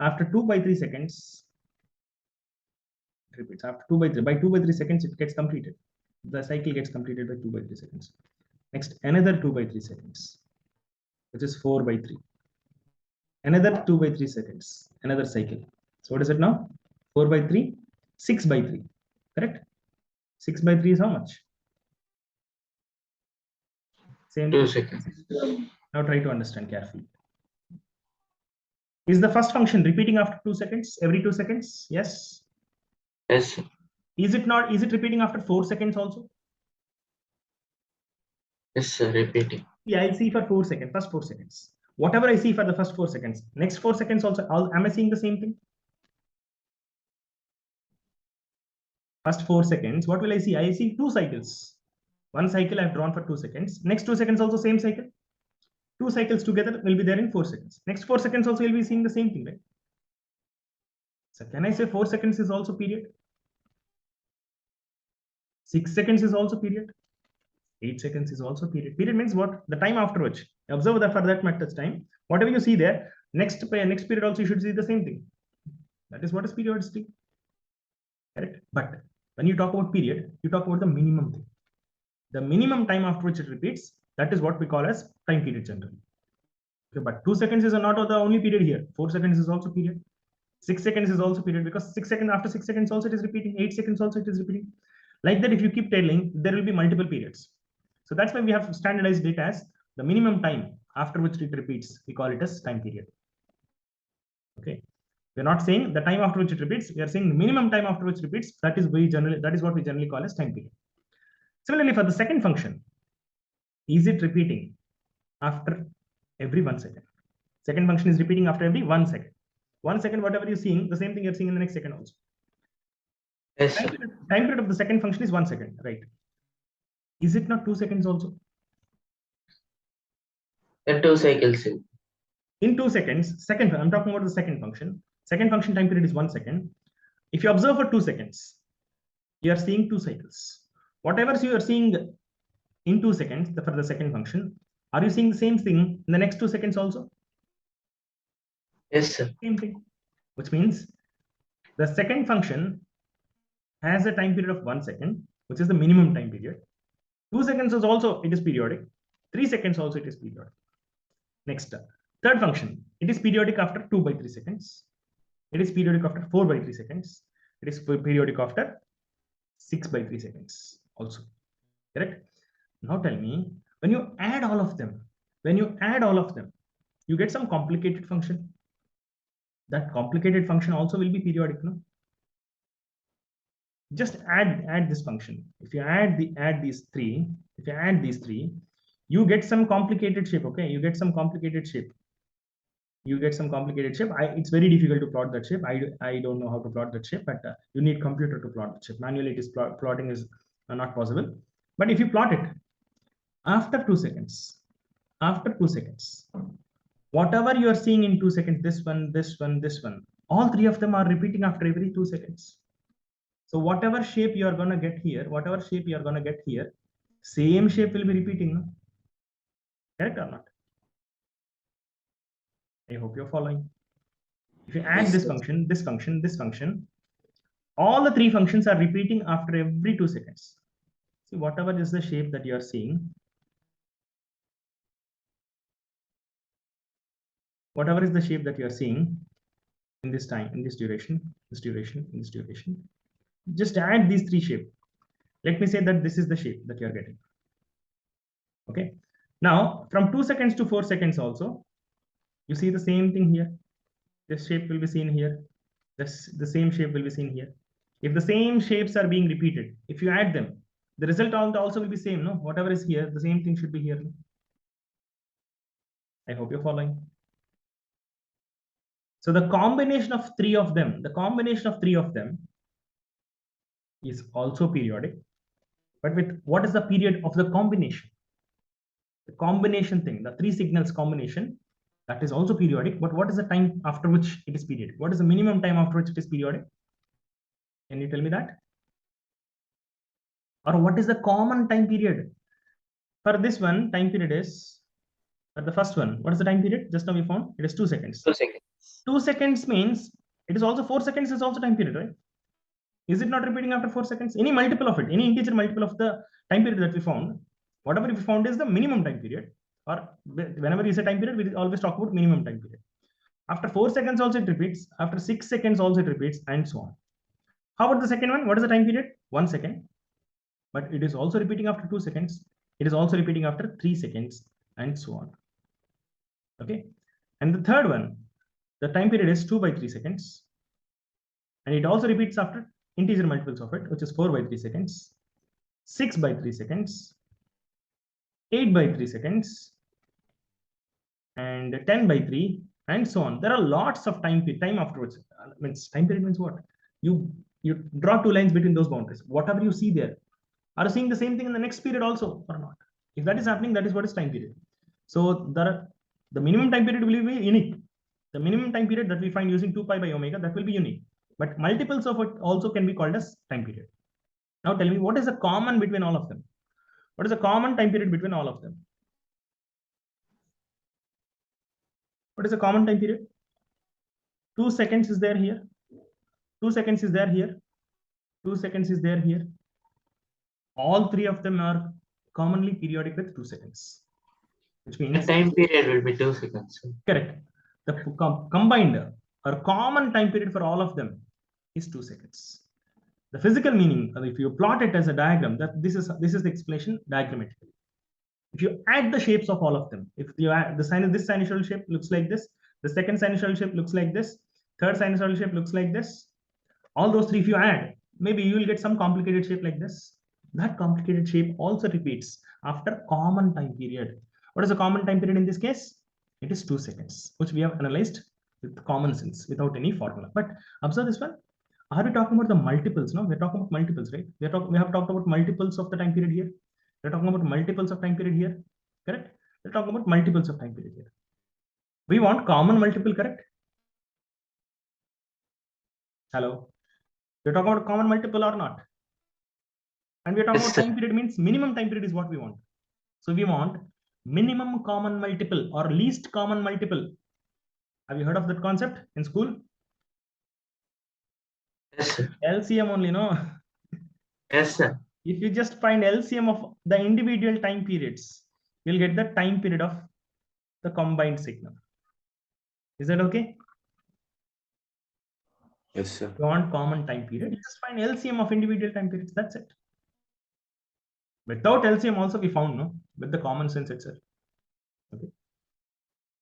After 2 by 3 seconds, it repeats. After 2 by 3. By 2 by 3 seconds, it gets completed. The cycle gets completed by 2 by 3 seconds. Next, another 2 by 3 seconds, which is 4 by 3. Another 2 by 3 seconds. Another cycle. So what is it now? 4 by 3, 6 by 3. Correct? 6 by 3 is how much? Same 2 seconds. Now try to understand carefully. Is the first function repeating after 2 seconds? Every 2 seconds? Yes. Yes, sir. Is it not? Is it repeating after 4 seconds also? Yes, sir. Repeating. Yeah, I'll see for 4 seconds. First 4 seconds. Whatever I see for the first 4 seconds, next 4 seconds also, am I seeing the same thing? First 4 seconds, what will I see? I see 2 cycles. One cycle I've drawn for 2 seconds. Next 2 seconds also same cycle. 2 cycles together will be there in 4 seconds. Next 4 seconds also you'll be seeing the same thing, right? So can I say 4 seconds is also period? 6 seconds is also period. 8 seconds is also period. Period means what? The time after which. Observe that for that matters time. Whatever you see there, next period also you should see the same thing. That is what is periodicity. Correct? But when you talk about period, you talk about the minimum thing. The minimum time after which it repeats, that is what we call as time period generally. Okay, but 2 seconds is not the only period here. 4 seconds is also period. 6 seconds is also period, because 6 seconds, after 6 seconds also it is repeating. 8 seconds also it is repeating. Like that, if you keep telling, there will be multiple periods. So that's why we have standardized it as the minimum time after which it repeats. We call it as time period. Okay. We're not saying the time after which it repeats. We are saying the minimum time after which it repeats. That is what we generally call as time period. Similarly, for the second function, is it repeating after every 1 second? Second function is repeating after every 1 second. 1 second, whatever you're seeing, the same thing you're seeing in the next second also. Yes, sir. Time period of the second function is 1 second, right? Is it not 2 seconds also? Then 2 cycles. In 2 seconds, I'm talking about the second function. Second function time period is 1 second. If you observe for 2 seconds, you are seeing 2 cycles. Whatever you are seeing in 2 seconds for the second function, are you seeing the same thing in the next 2 seconds also? Yes, sir. Same thing, which means the second function has a time period of 1 second, which is the minimum time period. 2 seconds is also, it is periodic. 3 seconds also it is periodic. Next, third function, it is periodic after 2 by 3 seconds. It is periodic after 4 by 3 seconds. It is periodic after 6 by 3 seconds also. Correct? Now tell me, when you add all of them, you get some complicated function. That complicated function also will be periodic, no? Just add this function. If you add these three, you get some complicated shape. Okay, you get some complicated shape. It's very difficult to plot that shape. I don't know how to plot that shape, but you need computer to plot the shape. Manually, it is plotting is not possible. But if you plot it after 2 seconds, whatever you are seeing in 2 seconds, this one, all three of them are repeating after every 2 seconds. So whatever shape you are going to get here, same shape will be repeating. No? Correct or not? I hope you're following. If you add this function, all the three functions are repeating after every 2 seconds. See, whatever is the shape that you are seeing, in this time, in this duration, just add these three shapes. Let me say that this is the shape that you are getting. Okay. Now, from 2 seconds to 4 seconds also, you see the same thing here. This shape will be seen here. The same shape will be seen here. If the same shapes are being repeated, if you add them, the result also will be same. No, whatever is here, the same thing should be here. No? I hope you're following. So the combination of three of them, is also periodic. But with what is the period of the combination? The combination thing, the three signals combination, that is also periodic. But what is the time after which it is periodic? What is the minimum time after which it is periodic? Can you tell me that? Or what is the common time period? For this one, time period is, for the first one, what is the time period? Just now we found it is 2 seconds. 2 seconds. 2 seconds means it is also 4 seconds is also time period, right? Is it not repeating after 4 seconds? Any multiple of it, any integer multiple of the time period that we found, whatever we found is the minimum time period. Or whenever you say time period, we always talk about minimum time period. After 4 seconds also it repeats. After 6 seconds also it repeats, and so on. How about the second one? What is the time period? 1 second. But it is also repeating after 2 seconds. It is also repeating after 3 seconds, and so on. Okay. And the third one, the time period is 2 by 3 seconds. And it also repeats after integer multiples of it, which is 4 by 3 seconds, 6 by 3 seconds, 8 by 3 seconds, and 10 by 3, and so on. There are lots of time afterwards. Means time period means what? You draw two lines between those boundaries. Whatever you see there, are you seeing the same thing in the next period also or not? If that is happening, that is what is time period. So the minimum time period will be unique. The minimum time period that we find using 2 pi by omega, that will be unique. But multiples of it also can be called as time period. Now tell me, what is the common between all of them? What is the common time period between all of them? What is the common time period? 2 seconds is there here. 2 seconds is there here. 2 seconds is there here. All three of them are commonly periodic with 2 seconds. which The means time period will be 2 seconds, sir. correct. The combined or common time period for all of them is 2 seconds. The physical meaning, if you plot it as a diagram, that this is the explanation diagrammatically. If you add the shapes of all of them, if you add this sinusoidal shape looks like this, the second sinusoidal shape looks like this, third sinusoidal shape looks like this, all those three, if you add, maybe you will get some complicated shape like this. That complicated shape also repeats after common time period. What is the common time period in this case? It is 2 seconds, which we have analyzed with common sense without any formula. But observe this one. Are we talking about the multiples? No, we're talking about multiples, right? We have talked about multiples of the time period here. We're talking about multiples of time period here, correct? We're talking about multiples of time period here. We want common multiple, correct? Hello. We're talking about common multiple or not? And we're talking Yes, about sir. time period means minimum time period is what we want. So we want minimum common multiple or least common multiple. Have you heard of that concept in school? Yes, sir. LCM only, no? Yes, sir. If you just find LCM of the individual time periods, you'll get the time period of the combined signal. Is that okay? Yes, sir. If you want common time period, just find LCM of individual time periods. That's it. Without LCM also we found, no? With the common sense itself. Okay.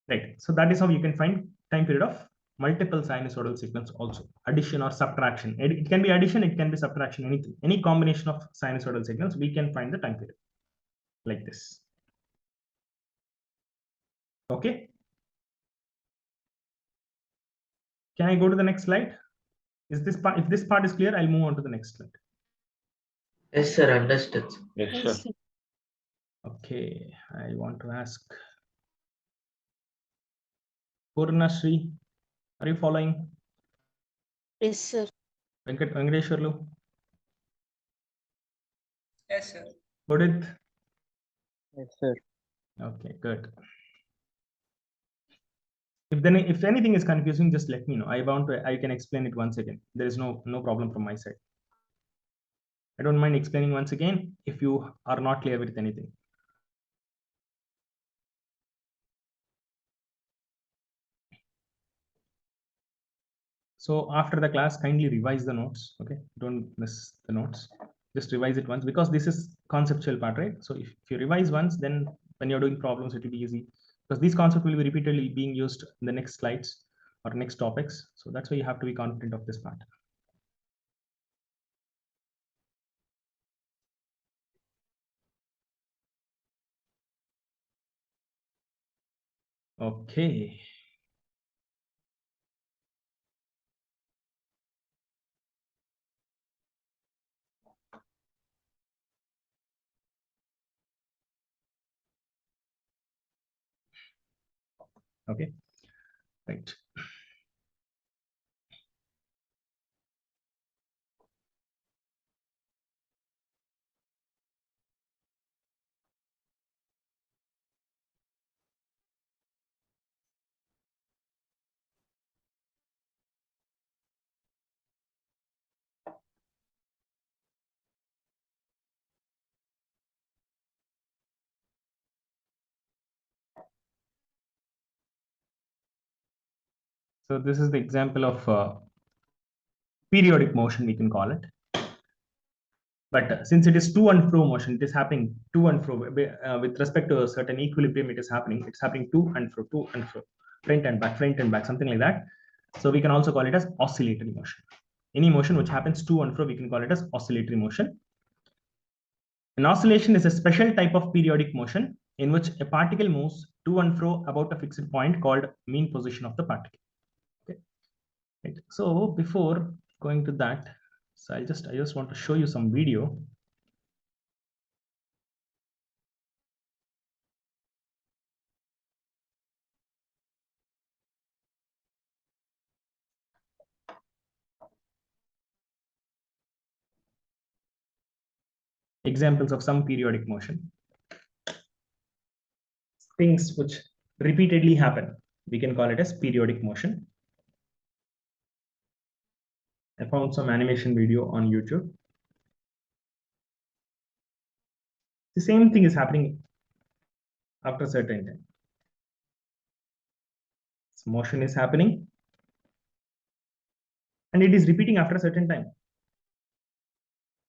Right. So that is how you can find time period of multiple sinusoidal signals also. Addition or subtraction. It can be addition, it can be subtraction, anything. Any combination of sinusoidal signals, we can find the time period like this. Okay. Can I go to the next slide? Is this part, if this part is clear, I'll move on to the next slide. Yes, sir. Understood. Yes, sir. Okay, I want to ask Purnashri, are you following? Yes, sir. Venkateshwarlu? Yes, sir. Udit? Yes, sir. Okay, good. If anything is confusing, just let me know. I can explain it once again. There is no problem from my side. I don't mind explaining once again if you are not clear with anything. So after the class, kindly revise the notes. Okay, don't miss the notes. Just revise it once because this is conceptual part, right? So if you revise once, then when you're doing problems, it will be easy because these concepts will be repeatedly being used in the next slides or next topics. So that's why you have to be confident of this part. Okay. Okay, right. So this is the example of periodic motion, we can call it. But since it is to and fro motion, it is happening to and fro with respect to a certain equilibrium. It's happening to and fro, front and back, something like that. So we can also call it as oscillatory motion. Any motion which happens to and fro, we can call it as oscillatory motion. An oscillation is a special type of periodic motion in which a particle moves to and fro about a fixed point called mean position of the particle. Okay. Right. So before going to that, so I just want to show you some video. Examples of some periodic motion. Things which repeatedly happen, we can call it as periodic motion. I found some animation video on YouTube. The same thing is happening after certain time. So motion is happening and it is repeating after a certain time.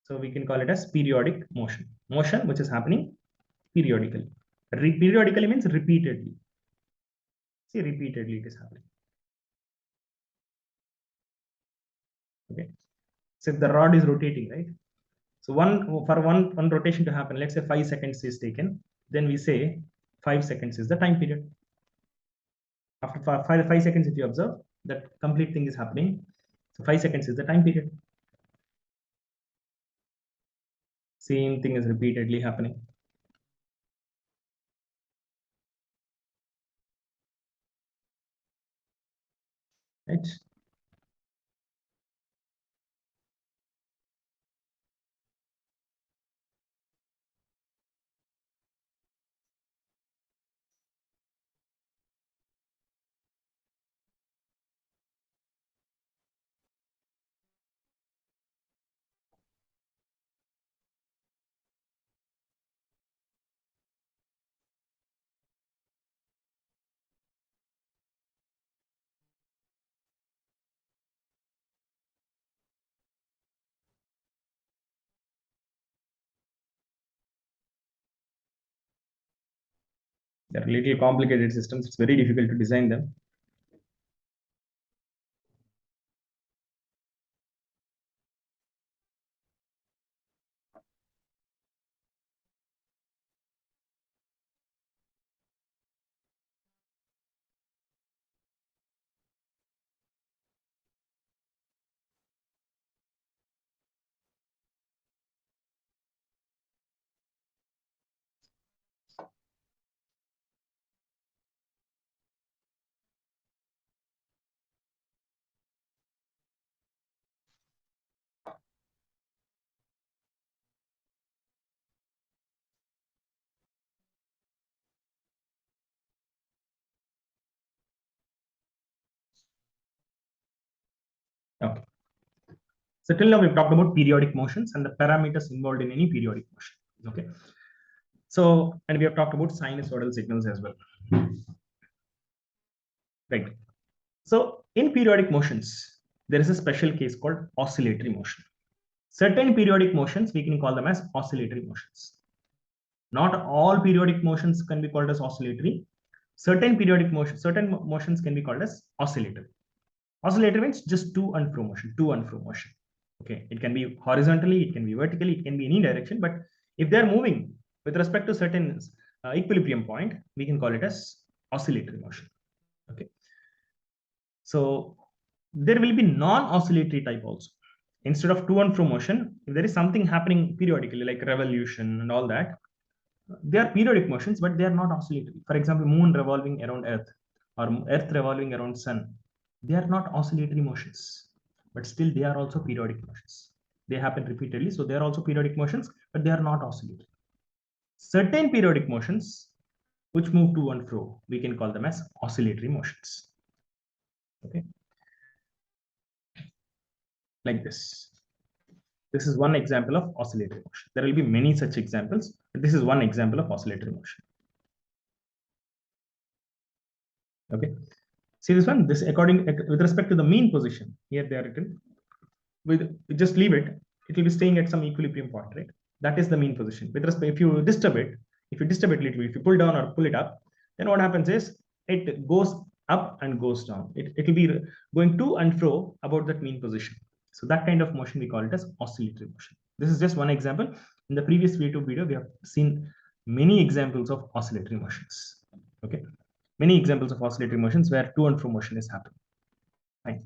So we can call it as periodic motion. Motion which is happening periodically. Periodically means repeatedly. See, repeatedly it is happening. Okay. So if the rod is rotating, right? So for one rotation to happen, let's say 5 seconds is taken, then we say 5 seconds is the time period. After 5 seconds, if you observe, that complete thing is happening. So 5 seconds is the time period. Same thing is repeatedly happening. Right? They're little complicated systems. It's very difficult to design them. Okay. So till now we've talked about periodic motions and the parameters involved in any periodic motion. Okay. So, and we have talked about sinusoidal signals as well. Right. So in periodic motions, there is a special case called oscillatory motion. Certain periodic motions, we can call them as oscillatory motions. Not all periodic motions can be called as oscillatory. Certain motions can be called as oscillatory. Oscillatory means just to and fro motion, Okay, it can be horizontally, it can be vertically, it can be any direction, but if they are moving with respect to certain equilibrium point, we can call it as oscillatory motion. Okay. So there will be non-oscillatory type also. Instead of to and fro motion, if there is something happening periodically, like revolution and all that, they are periodic motions, but they are not oscillatory. For example, moon revolving around Earth or Earth revolving around sun. They are not oscillatory motions, but still they are also periodic motions. They happen repeatedly, so they are also periodic motions, but they are not oscillatory. Certain periodic motions which move to and fro, we can call them as oscillatory motions. Okay, like this. This is one example of oscillatory motion. There will be many such examples, but this is one example of oscillatory motion. Okay, see this one. This according with respect to the mean position. Here they are written. With just leave it. It will be staying at some equilibrium point, right? That is the mean position. With respect, if you disturb it a little bit, if you pull down or pull it up, then what happens is it goes up and goes down. It will be going to and fro about that mean position. So that kind of motion we call it as oscillatory motion. This is just one example. In the previous YouTube video, we have seen many examples of oscillatory motions. Okay, many examples of oscillatory motions where to and fro motion is happening. Fine.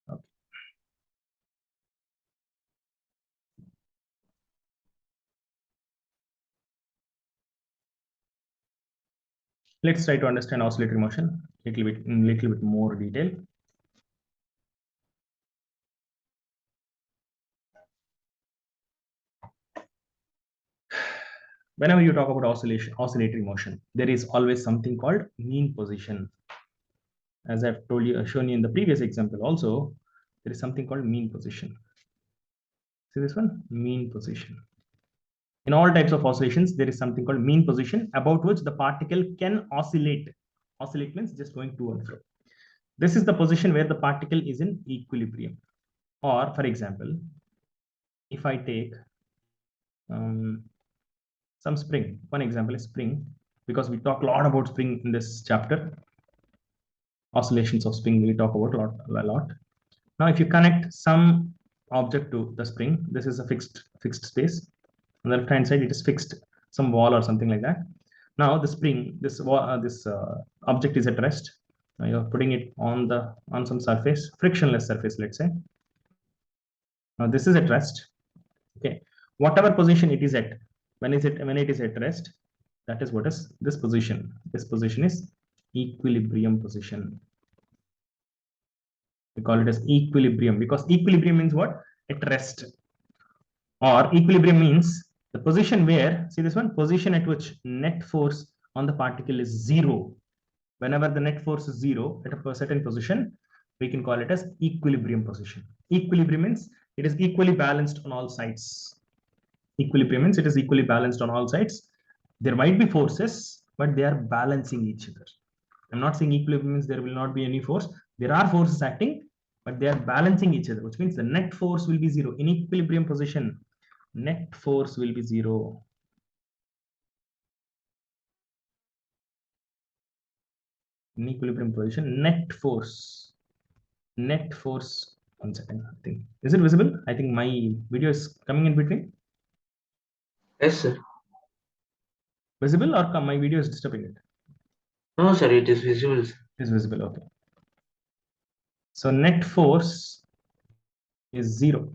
Okay. Let's try to understand oscillatory motion in little bit more detail. Whenever you talk about oscillatory motion, there is always something called mean position. As I've told you, shown you in the previous example also, there is something called mean position. See this one, mean position. In all types of oscillations, there is something called mean position about which the particle can oscillate. Oscillate means just going to and fro. This is the position where the particle is in equilibrium. Or for example, if I take some spring, one example is spring, because we talk a lot about spring in this chapter. Oscillations of spring we talk about a lot. Now, if you connect some object to the spring, this is a fixed space. On the left hand side, it is fixed, some wall or something like that. Now, the spring, this object is at rest. Now you're putting it on some surface, frictionless surface, let's say. Now this is at rest. Okay, whatever position it is at, when it is at rest, that is what is this position. This position is equilibrium position. We call it as equilibrium because equilibrium means what? At rest. Or equilibrium means the position where, see this one, position at which net force on the particle is zero. Whenever the net force is zero at a certain position, we can call it as equilibrium position. Equilibrium means it is equally balanced on all sides. Equilibrium means it is equally balanced on all sides. There might be forces, but they are balancing each other. I'm not saying equilibrium means there will not be any force. There are forces acting, but they are balancing each other, which means the net force will be zero. In equilibrium position, net force will be zero. In equilibrium position, net force, one second, I think, is it visible? I think my video is coming in between. Yes, sir. Visible or my video is disturbing it? No, sir, it is visible, sir. It is visible, okay. So net force is zero.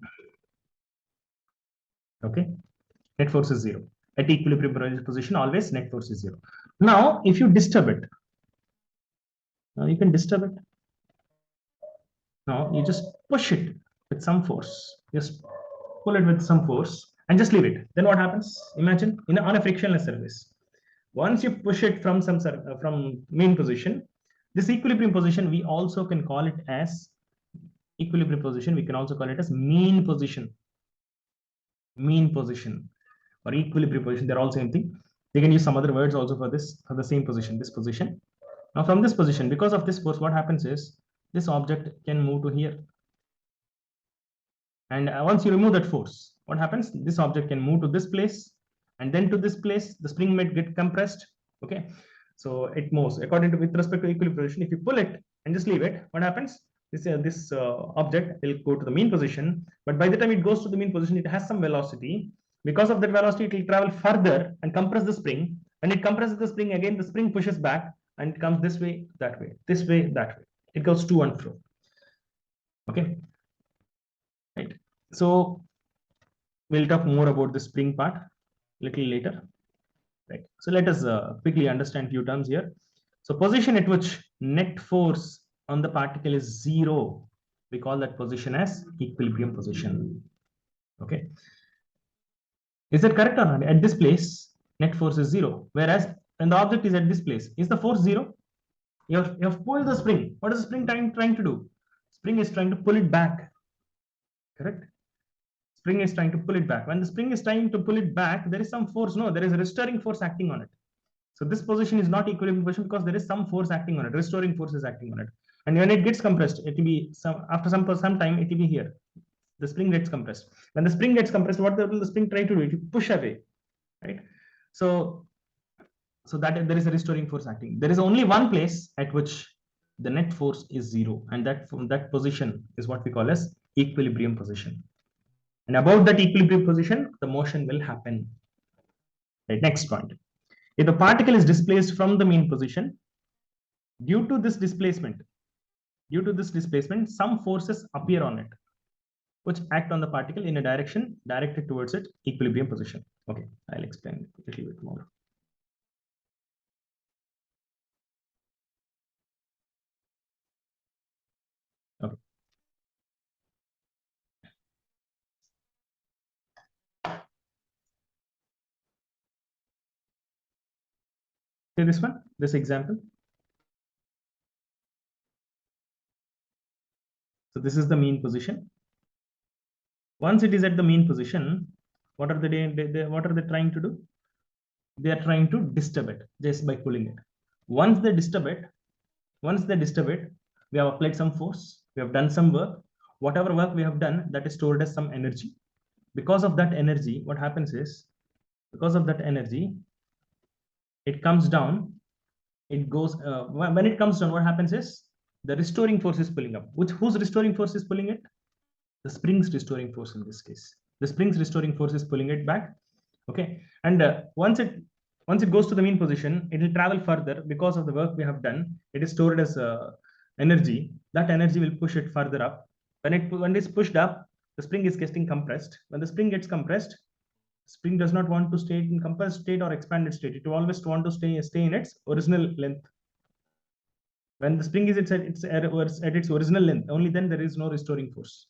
Okay, net force is zero. At equilibrium position, always net force is zero. Now, if you disturb it, now you can disturb it. Now you just push it with some force. Just pull it with some force and just leave it. Then what happens? Imagine on a frictionless surface. Once you push it from mean position, this equilibrium position we also can call it as equilibrium position. We can also call it as mean position. Mean position or equilibrium position, they're all same thing. They can use some other words also for this, for the same position, this position. Now from this position, because of this force, what happens is this object can move to here. And once you remove that force, what happens? This object can move to this place, and then to this place, the spring might get compressed. Okay, so it moves according to with respect to equilibrium position. If you pull it and just leave it, what happens? This object will go to the mean position, but by the time it goes to the mean position, it has some velocity. Because of that velocity, it will travel further and compress the spring. When it compresses the spring, again the spring pushes back and it comes this way, that way, this way, that way. It goes to and fro. Okay, right. So we'll talk more about the spring part a little later. Right. So let us quickly understand few terms here. So position at which net force on the particle is zero, we call that position as equilibrium position. Okay. Is that correct or not? At this place, net force is zero. Whereas when the object is at this place, is the force zero? You have pulled the spring. What is the spring trying to do? Spring is trying to pull it back. Correct? Spring is trying to pull it back. When the spring is trying to pull it back, there is some force. No, there is a restoring force acting on it. So this position is not equilibrium position because there is some force acting on it. Restoring force is acting on it. And when it gets compressed, it will be after some time, it will be here. The spring gets compressed. When the spring gets compressed, what will the spring try to do? It will push away, right? So that there is a restoring force acting. There is only one place at which the net force is zero, and that position is what we call as equilibrium position. And above that equilibrium position, the motion will happen. Right, next point. If the particle is displaced from the mean position, due to this displacement, some forces appear on it, which act on the particle in a direction directed towards its equilibrium position. Okay, I'll explain a little bit more. Okay. See this one, this example. So this is the mean position. Once it is at the mean position, what are they trying to do? They are trying to disturb it just by pulling it. Once they disturb it, we have applied some force, we have done some work. Whatever work we have done, that is stored as some energy. Because of that energy, what happens is, because of that energy, it comes down. It goes when it comes down, what happens is the restoring force is pulling up. Whose restoring force is pulling it? The spring's restoring force in this case. The spring's restoring force is pulling it back. Okay, and once it goes to the mean position, it will travel further because of the work we have done. It is stored as energy. That energy will push it further up. When it's pushed up, the spring is getting compressed. When the spring gets compressed, spring does not want to stay in compressed state or expanded state. It will always want to stay in its original length. When the spring is at its original length, only then there is no restoring force.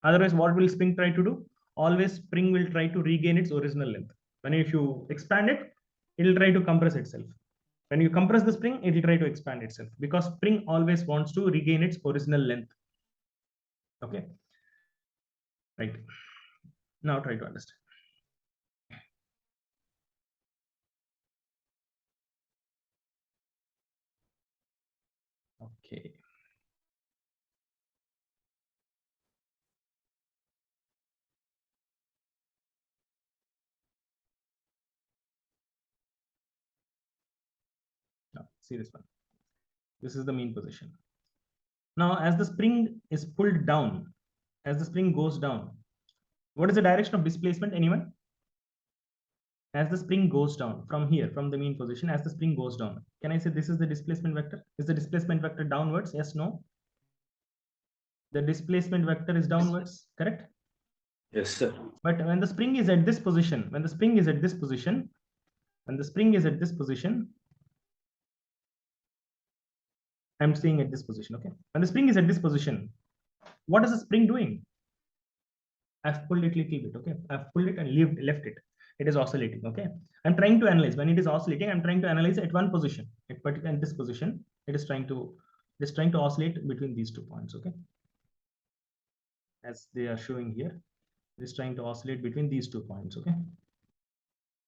Otherwise, what will spring try to do? Always spring will try to regain its original length. When if you expand it, it will try to compress itself. When you compress the spring, it will try to expand itself because spring always wants to regain its original length. Okay, right. Now try to understand. Okay. Now, see this one. This is the mean position. Now, as the spring is pulled down, as the spring goes down, what is the direction of displacement? Anyone? As the spring goes down from here, from the mean position, as the spring goes down, can I say this is the displacement vector? Is the displacement vector downwards? Yes, no? The displacement vector is downwards, correct? Yes, sir. But when the spring is at this position, when the spring is at this position, I'm staying at this position, okay? When the spring is at this position, what is the spring doing? I've pulled it a little bit, okay? I've pulled it and left it. It is oscillating, okay? I'm trying to analyze. When it is oscillating, I'm trying to analyze at one position. At this position, it is trying to oscillate between these 2 points, okay? As they are showing here, it is trying to oscillate between these 2 points, okay?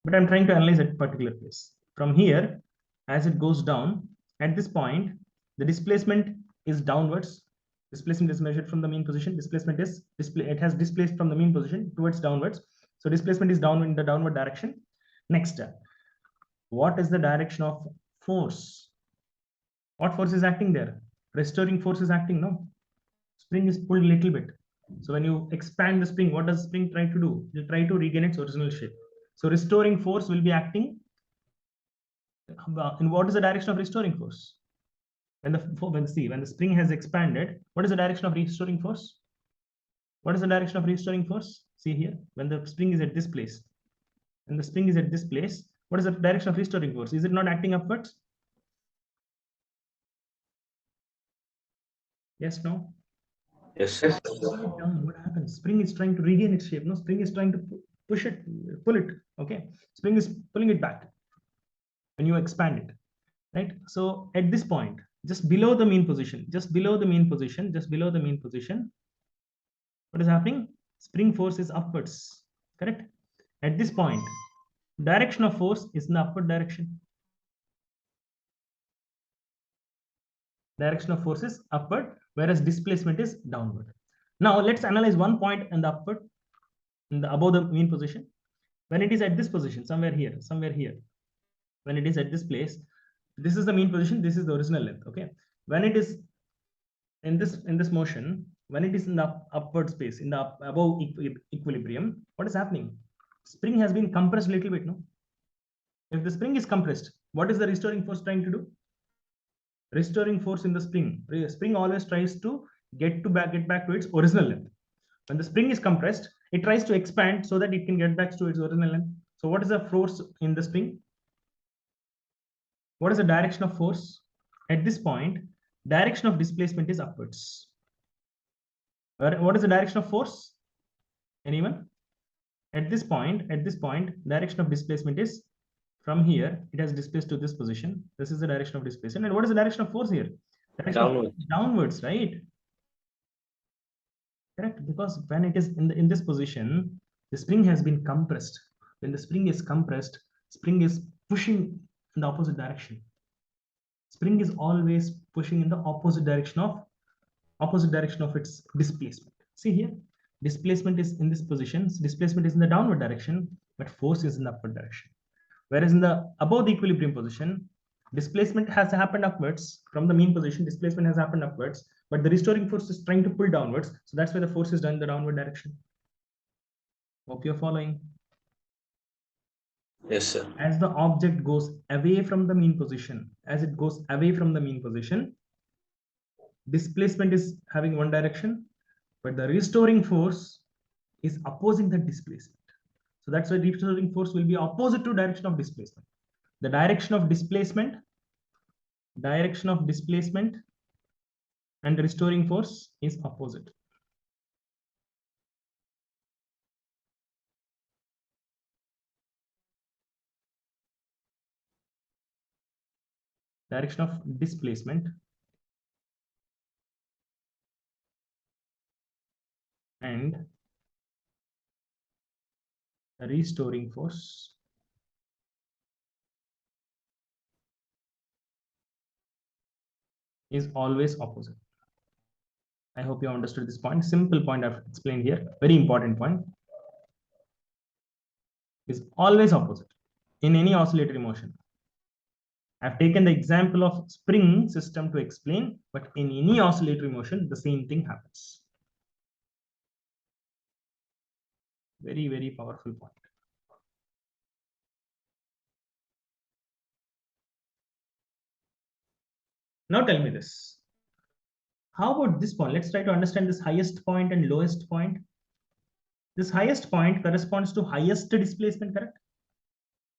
But I'm trying to analyze at a particular place. From here, as it goes down, at this point, the displacement is downwards. Displacement is measured from the mean position. It has displaced from the mean position towards downwards. So displacement is down in the downward direction. Next, what is the direction of force? What force is acting there? Restoring force is acting, no? Spring is pulled a little bit. So when you expand the spring, what does spring try to do? It will try to regain its original shape. So restoring force will be acting. And what is the direction of restoring force? When the spring has expanded, what is the direction of restoring force? What is the direction of restoring force? See here, when the spring is at this place, what is the direction of restoring force? Is it not acting upwards? Yes, no? Yes, sir. Down, what happens? Spring is trying to regain its shape. No, spring is trying to pull it. Okay, spring is pulling it back when you expand it, right? So at this point, just below the mean position, what is happening? Spring force is upwards, correct? At this point, direction of force is in the upward direction. Direction of force is upward, whereas displacement is downward. Now let's analyze one point in the upward, above the mean position. When it is at this position, somewhere here, when it is at this place, this is the mean position, this is the original length, okay? When it is in this motion, when it is in the upward space, in the above equilibrium, what is happening? Spring has been compressed a little bit, no? If the spring is compressed, what is the restoring force trying to do? Restoring force in the spring always tries to get back to its original length. When the spring is compressed, it tries to expand so that it can get back to its original length. So what is the force in the spring? What is the direction of force? At this point, direction of displacement is upwards. What is the direction of force? Anyone? At this point, direction of displacement is from here. It has displaced to this position. This is the direction of displacement. And what is the direction of force here? Downwards. Downwards, right? correct? Because when it is in this position, the spring has been compressed. When the spring is compressed, spring is pushing in the opposite direction. Spring is always pushing in the opposite direction of its displacement. See here, displacement is in this position, displacement is in the downward direction, but force is in the upward direction. Whereas in the above the equilibrium position, displacement has happened upwards from the mean position, displacement has happened upwards, but the restoring force is trying to pull downwards. So that's why the force is done in the downward direction. Hope you're following. Yes, sir. As the object goes away from the mean position, as it goes away from the mean position, displacement is having one direction, but the restoring force is opposing the displacement. So that's why restoring force will be opposite to direction of displacement. The direction of displacement and restoring force is opposite. Direction of displacement and restoring force is always opposite. I hope you understood this point. Simple point I've explained here. Very important point. Is always opposite in any oscillatory motion. I've taken the example of spring system to explain, but in any oscillatory motion, the same thing happens. Very, very powerful point. Now tell me this. How about this point? Let's try to understand this highest point and lowest point. This highest point corresponds to highest displacement, correct?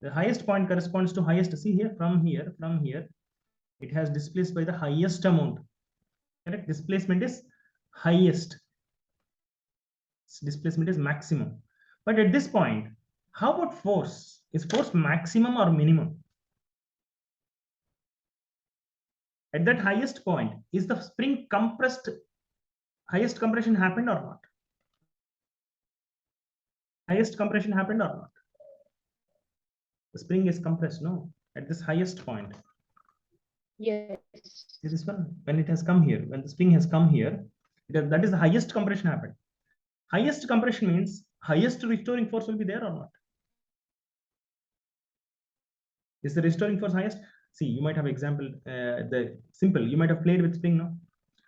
The highest point corresponds to highest. See here, from here, it has displaced by the highest amount. Correct? Displacement is highest. Displacement is maximum. But at this point, how about force? Is force maximum or minimum? At that highest point, is the spring compressed? Highest compression happened or not? Highest compression happened or not? The spring is compressed, no? At this highest point. Yes. This one, when it has come here, when the spring has come here, that is the highest compression happened. Highest compression means highest restoring force will be there or not? Is the restoring force highest? See, you might have example, the simple, you might have played with spring, no?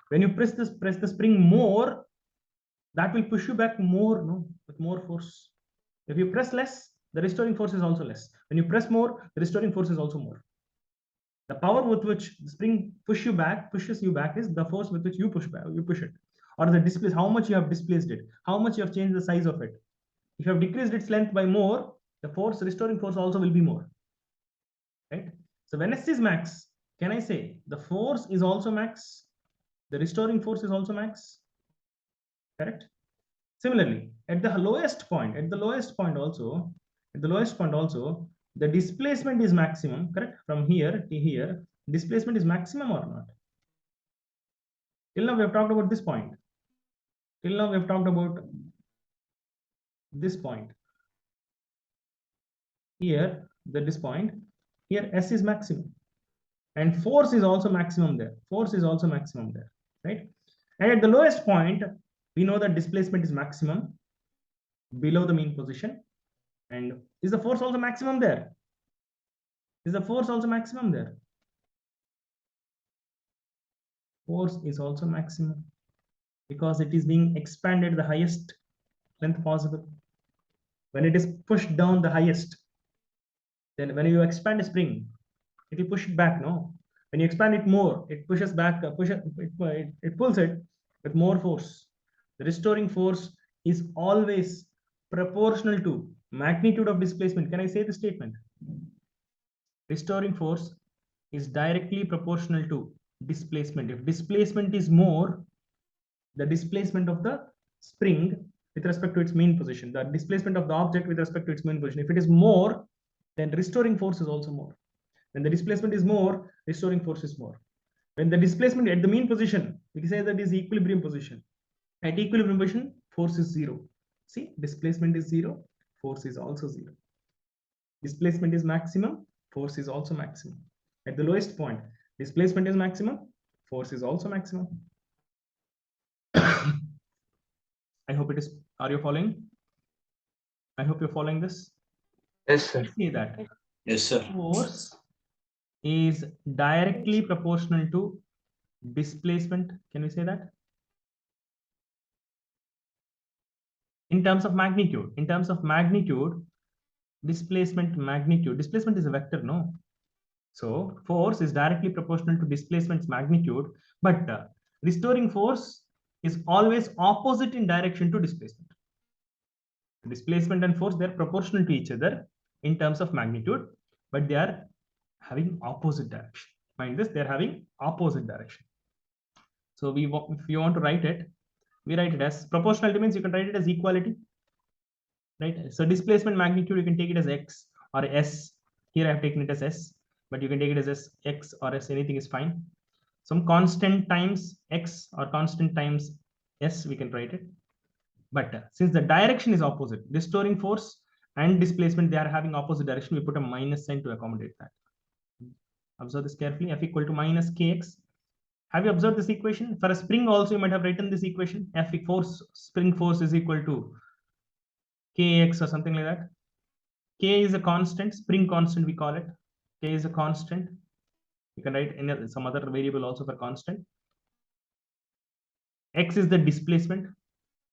When you press the spring more, that will push you back more, no? With more force. If you press less, the restoring force is also less. When you press more, the restoring force is also more. The power with which the spring pushes you back is the force with which you push it. Or the displace, how much you have displaced it, how much you have changed the size of it. If you have decreased its length by more, the force, restoring force also will be more. Right? So when S is max, can I say the force is also max? The restoring force is also max? Correct? Similarly, at the lowest point also, the displacement is maximum, correct? From here to here, displacement is maximum or not? Till now we have talked about this point. Till now we have talked about this point. Here, this point, here S is maximum. And force is also maximum there. Right? And at the lowest point, we know that displacement is maximum below the mean position. And is the force also maximum there? Force is also maximum because it is being expanded the highest length possible. When it is pushed down the highest, then when you expand a spring, it will push it back, no? When you expand it more, it pushes back, it pulls it with more force. The restoring force is always proportional to magnitude of displacement. Can I say the statement? Restoring force is directly proportional to displacement. If displacement is more, the displacement of the spring with respect to its mean position, the displacement of the object with respect to its mean position, if it is more, then restoring force is also more. When the displacement is more, restoring force is more. When the displacement at the mean position, we can say that is equilibrium position. At equilibrium position, force is 0. See, displacement is 0, force is also 0. Displacement is maximum, force is also maximum. At the lowest point, displacement is maximum, force is also maximum. I hope it is. Are you following? I hope you're following this. Yes, sir. Let's see that Yes, sir. force is directly proportional to displacement. Can we say that? In terms of magnitude, displacement magnitude, displacement is a vector, no? So force is directly proportional to displacement's magnitude, but restoring force is always opposite in direction to displacement. Displacement and force, they're proportional to each other in terms of magnitude, but they are having opposite direction. Mind this, they're having opposite direction. So if you want to write it, we write it as proportionality, means you can write it as equality, right? So displacement magnitude, you can take it as x or s. Here I have taken it as s, but you can take it as s, x or s, anything is fine. Some constant times x or constant times s, we can write it. But since the direction is opposite, restoring force and displacement, they are having opposite direction, we put a minus sign to accommodate that. Observe this carefully. F equal to minus kx. Have you observed this equation? For a spring also, you might have written this equation. F force, spring force is equal to kx or something like that. K is a constant, spring constant we call it. K is a constant. You can write any some other variable also for constant. X is the displacement.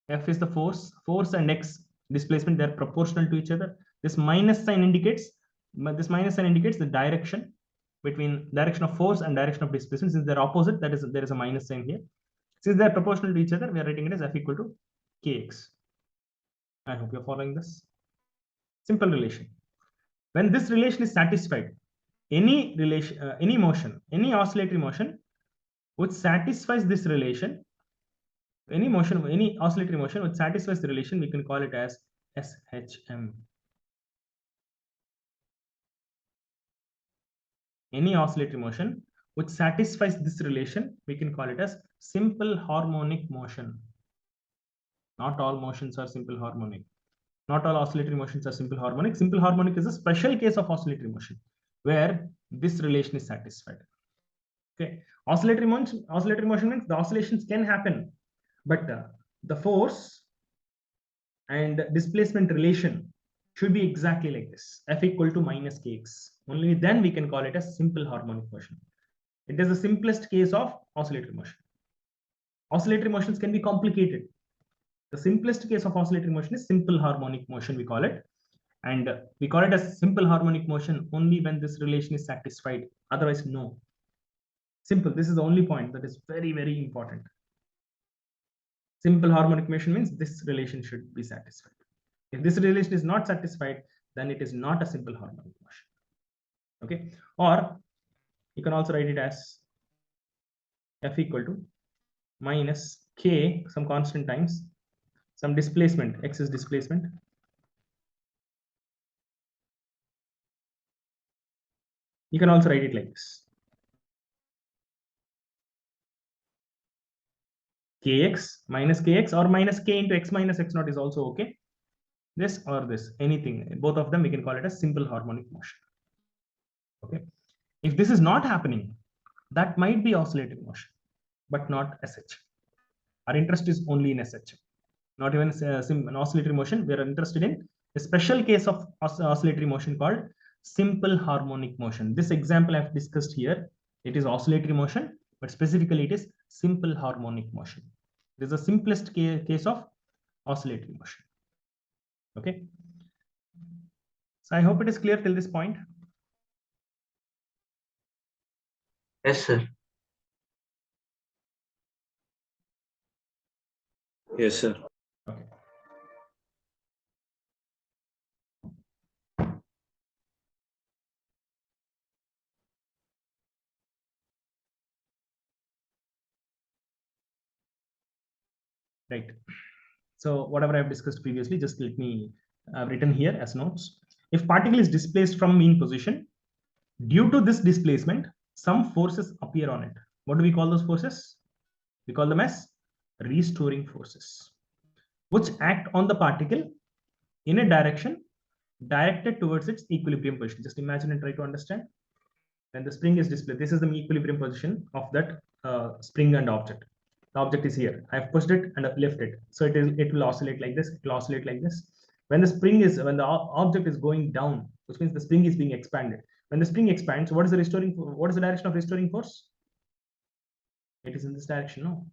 F is the force. Force and x displacement, they are proportional to each other. This minus sign indicates the direction between direction of force and direction of displacement. Since they're opposite, that is, there is a minus sign here. Since they're proportional to each other, we are writing it as F equal to kx. I hope you're following this. Simple relation. When this relation is satisfied, any relation, any motion, any oscillatory motion which satisfies this relation, any motion, any oscillatory motion which satisfies the relation, we can call it as SHM. Any oscillatory motion which satisfies this relation, we can call it as simple harmonic motion. Not all motions are simple harmonic. Not all oscillatory motions are simple harmonic. Simple harmonic is a special case of oscillatory motion where this relation is satisfied. Okay, oscillatory motion means the oscillations can happen, but the force and displacement relation should be exactly like this: F equal to minus kx. Only then we can call it a simple harmonic motion. It is the simplest case of oscillatory motion. Oscillatory motions can be complicated. The simplest case of oscillatory motion is simple harmonic motion, we call it. And we call it as simple harmonic motion only when this relation is satisfied. Otherwise, no. Simple. This is the only point that is very, very important. Simple harmonic motion means this relation should be satisfied. If this relation is not satisfied, then it is not a simple harmonic motion. Okay. Or you can also write it as F equal to minus k, some constant times some displacement, x is displacement. You can also write it like this: kx minus kx, or minus k into x minus x naught is also okay. This or this, anything, both of them we can call it a simple harmonic motion. Okay. If this is not happening, that might be oscillatory motion, but not SH. Our interest is only in SH, not even an oscillatory motion. We are interested in a special case of oscillatory motion called simple harmonic motion. This example I've discussed here, it is oscillatory motion, but specifically it is simple harmonic motion. It is the simplest case of oscillatory motion. Okay. So I hope it is clear till this point. Yes, sir. Yes, sir. Okay. Right. So whatever I've discussed previously, just let me, I've written here as notes. If particle is displaced from mean position, due to this displacement, some forces appear on it. What do we call those forces? We call them as restoring forces, which act on the particle in a direction directed towards its equilibrium position. Just imagine and try to understand. When the spring is displayed, this is the equilibrium position of that spring and object. The object is here. I have pushed it and I've left it. So it will oscillate like this. It will oscillate like this. When the object is going down, which means the spring is being expanded. When the spring expands, what is the direction of restoring force? It is in this direction, no?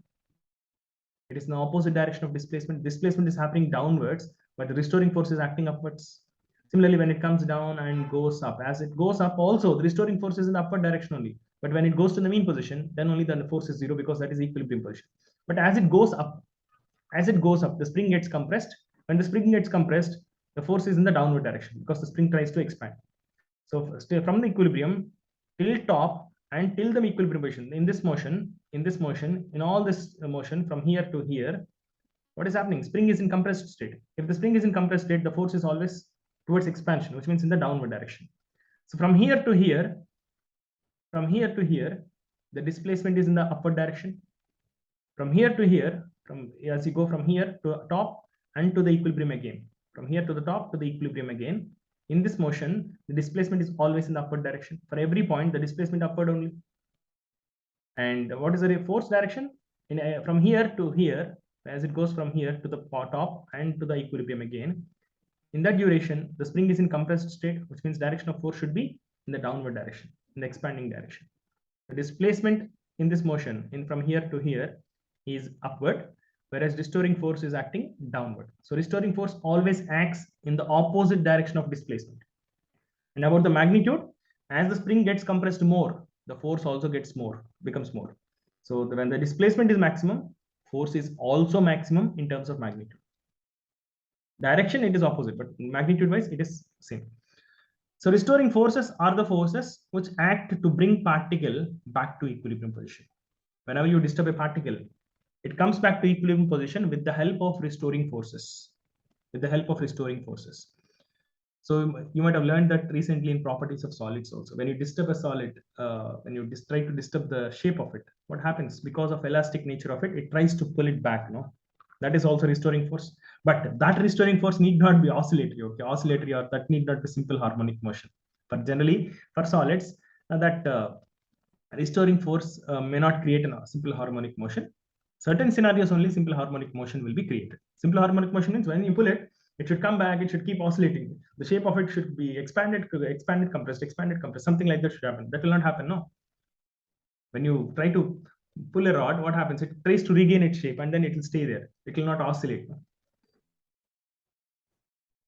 It is in the opposite direction of displacement. Displacement is happening downwards, but the restoring force is acting upwards. Similarly, when it comes down and goes up, as it goes up also, the restoring force is in the upward direction only. But when it goes to the mean position, then only the force is zero because that is equilibrium position. But as it goes up, the spring gets compressed. When the spring gets compressed, the force is in the downward direction because the spring tries to expand. So from the equilibrium till top and till the equilibrium position, in all this motion from here to here, what is happening? Spring is in compressed state. If the spring is in compressed state, the force is always towards expansion, which means in the downward direction. So from here to here, the displacement is in the upward direction. From here to here, as you go from here to top and to the equilibrium again, from here to the top to the equilibrium again, in this motion, the displacement is always in the upward direction. For every point, the displacement upward only. And what is the force direction? From here to here, as it goes from here to the top and to the equilibrium again, in that duration, the spring is in compressed state, which means direction of force should be in the downward direction, in the expanding direction. The displacement in this motion, from here to here, is upward, whereas restoring force is acting downward. So restoring force always acts in the opposite direction of displacement. And about the magnitude, as the spring gets compressed more, the force also becomes more. So when the displacement is maximum, force is also maximum in terms of magnitude. Direction, it is opposite, but magnitude wise, it is same. So restoring forces are the forces which act to bring particle back to equilibrium position. Whenever you disturb a particle, it comes back to equilibrium position with the help of restoring forces. So you might have learned that recently in properties of solids also. When you disturb a solid, when you try to disturb the shape of it, what happens? Because of elastic nature of it, it tries to pull it back. No, that is also restoring force. But that restoring force need not be oscillatory. Okay, oscillatory, or that need not be simple harmonic motion. But generally, for solids, that restoring force may not create a simple harmonic motion. Certain scenarios only simple harmonic motion will be created. Simple harmonic motion means when you pull it, it should come back, it should keep oscillating. The shape of it should be expanded, compressed, something like that should happen. That will not happen, no. When you try to pull a rod, what happens? It tries to regain its shape and then it will stay there. It will not oscillate. No?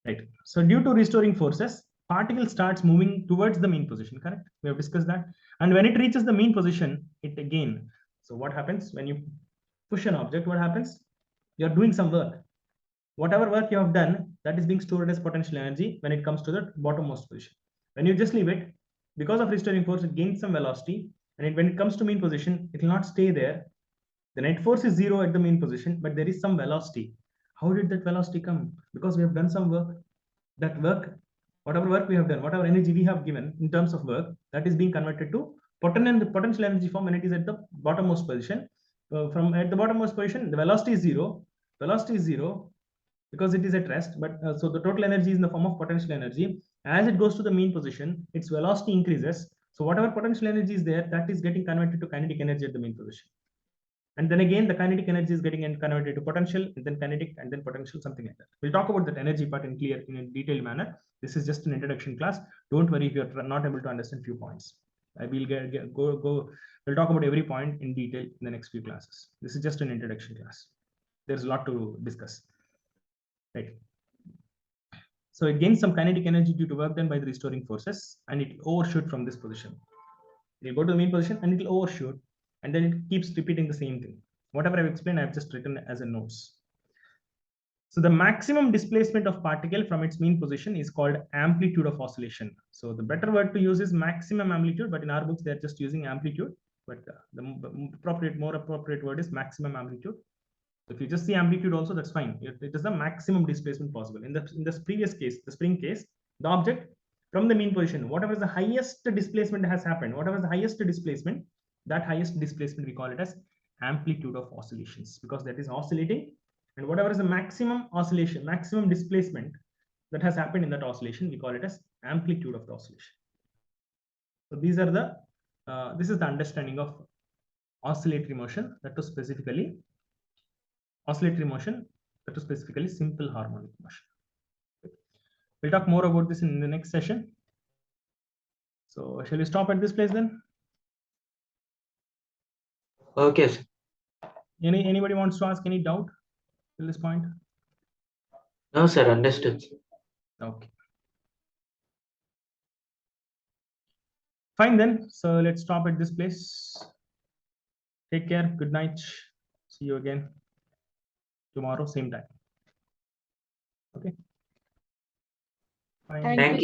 Right. So due to restoring forces, particle starts moving towards the mean position, correct? We have discussed that. And when it reaches the mean position, it again. So what happens when you push an object? What happens? You're doing some work. Whatever work you have done, that is being stored as potential energy when it comes to the bottommost position. When you just leave it, because of restoring force, it gains some velocity. And when it comes to mean position, it will not stay there. The net force is zero at the mean position, but there is some velocity. How did that velocity come? Because we have done some work. That work, whatever work we have done, whatever energy we have given in terms of work, that is being converted to potential energy form when it is at the bottommost position. From at the bottommost position, the velocity is zero. Velocity is zero because it is at rest. But so the total energy is in the form of potential energy. As it goes to the mean position, its velocity increases. So whatever potential energy is there, that is getting converted to kinetic energy at the mean position. And then again, the kinetic energy is getting converted to potential, and then kinetic, and then potential, something like that. We'll talk about that energy part in a detailed manner. This is just an introduction class. Don't worry if you're not able to understand few points. I will we'll talk about every point in detail in the next few classes. This is just an introduction class. There's a lot to discuss. Right. So it gains some kinetic energy due to work done by the restoring forces, and it will overshoot from this position. It will go to the mean position and it will overshoot, and then it keeps repeating the same thing. Whatever I've explained, I've just written as a notes. So the maximum displacement of particle from its mean position is called amplitude of oscillation. So the better word to use is maximum amplitude, but in our books, they're just using amplitude. But the more appropriate word is maximum amplitude. If you just see amplitude also, that's fine. It is the maximum displacement possible. In the previous case, the spring case, the object from the mean position, whatever is the highest displacement has happened, whatever is the highest displacement, that highest displacement we call it as amplitude of oscillations, because that is oscillating, and whatever is the maximum oscillation, maximum displacement that has happened in that oscillation, we call it as amplitude of the oscillation. So these are the this is the understanding of oscillatory motion, that was specifically simple harmonic motion. We'll talk more about this in the next session. So shall we stop at this place then? Okay, sir. Anybody wants to ask any doubt till this point? No, sir. Understood. Okay. Fine then. So let's stop at this place. Take care. Good night. See you again tomorrow, same time. Okay. Fine. Thank Thank you.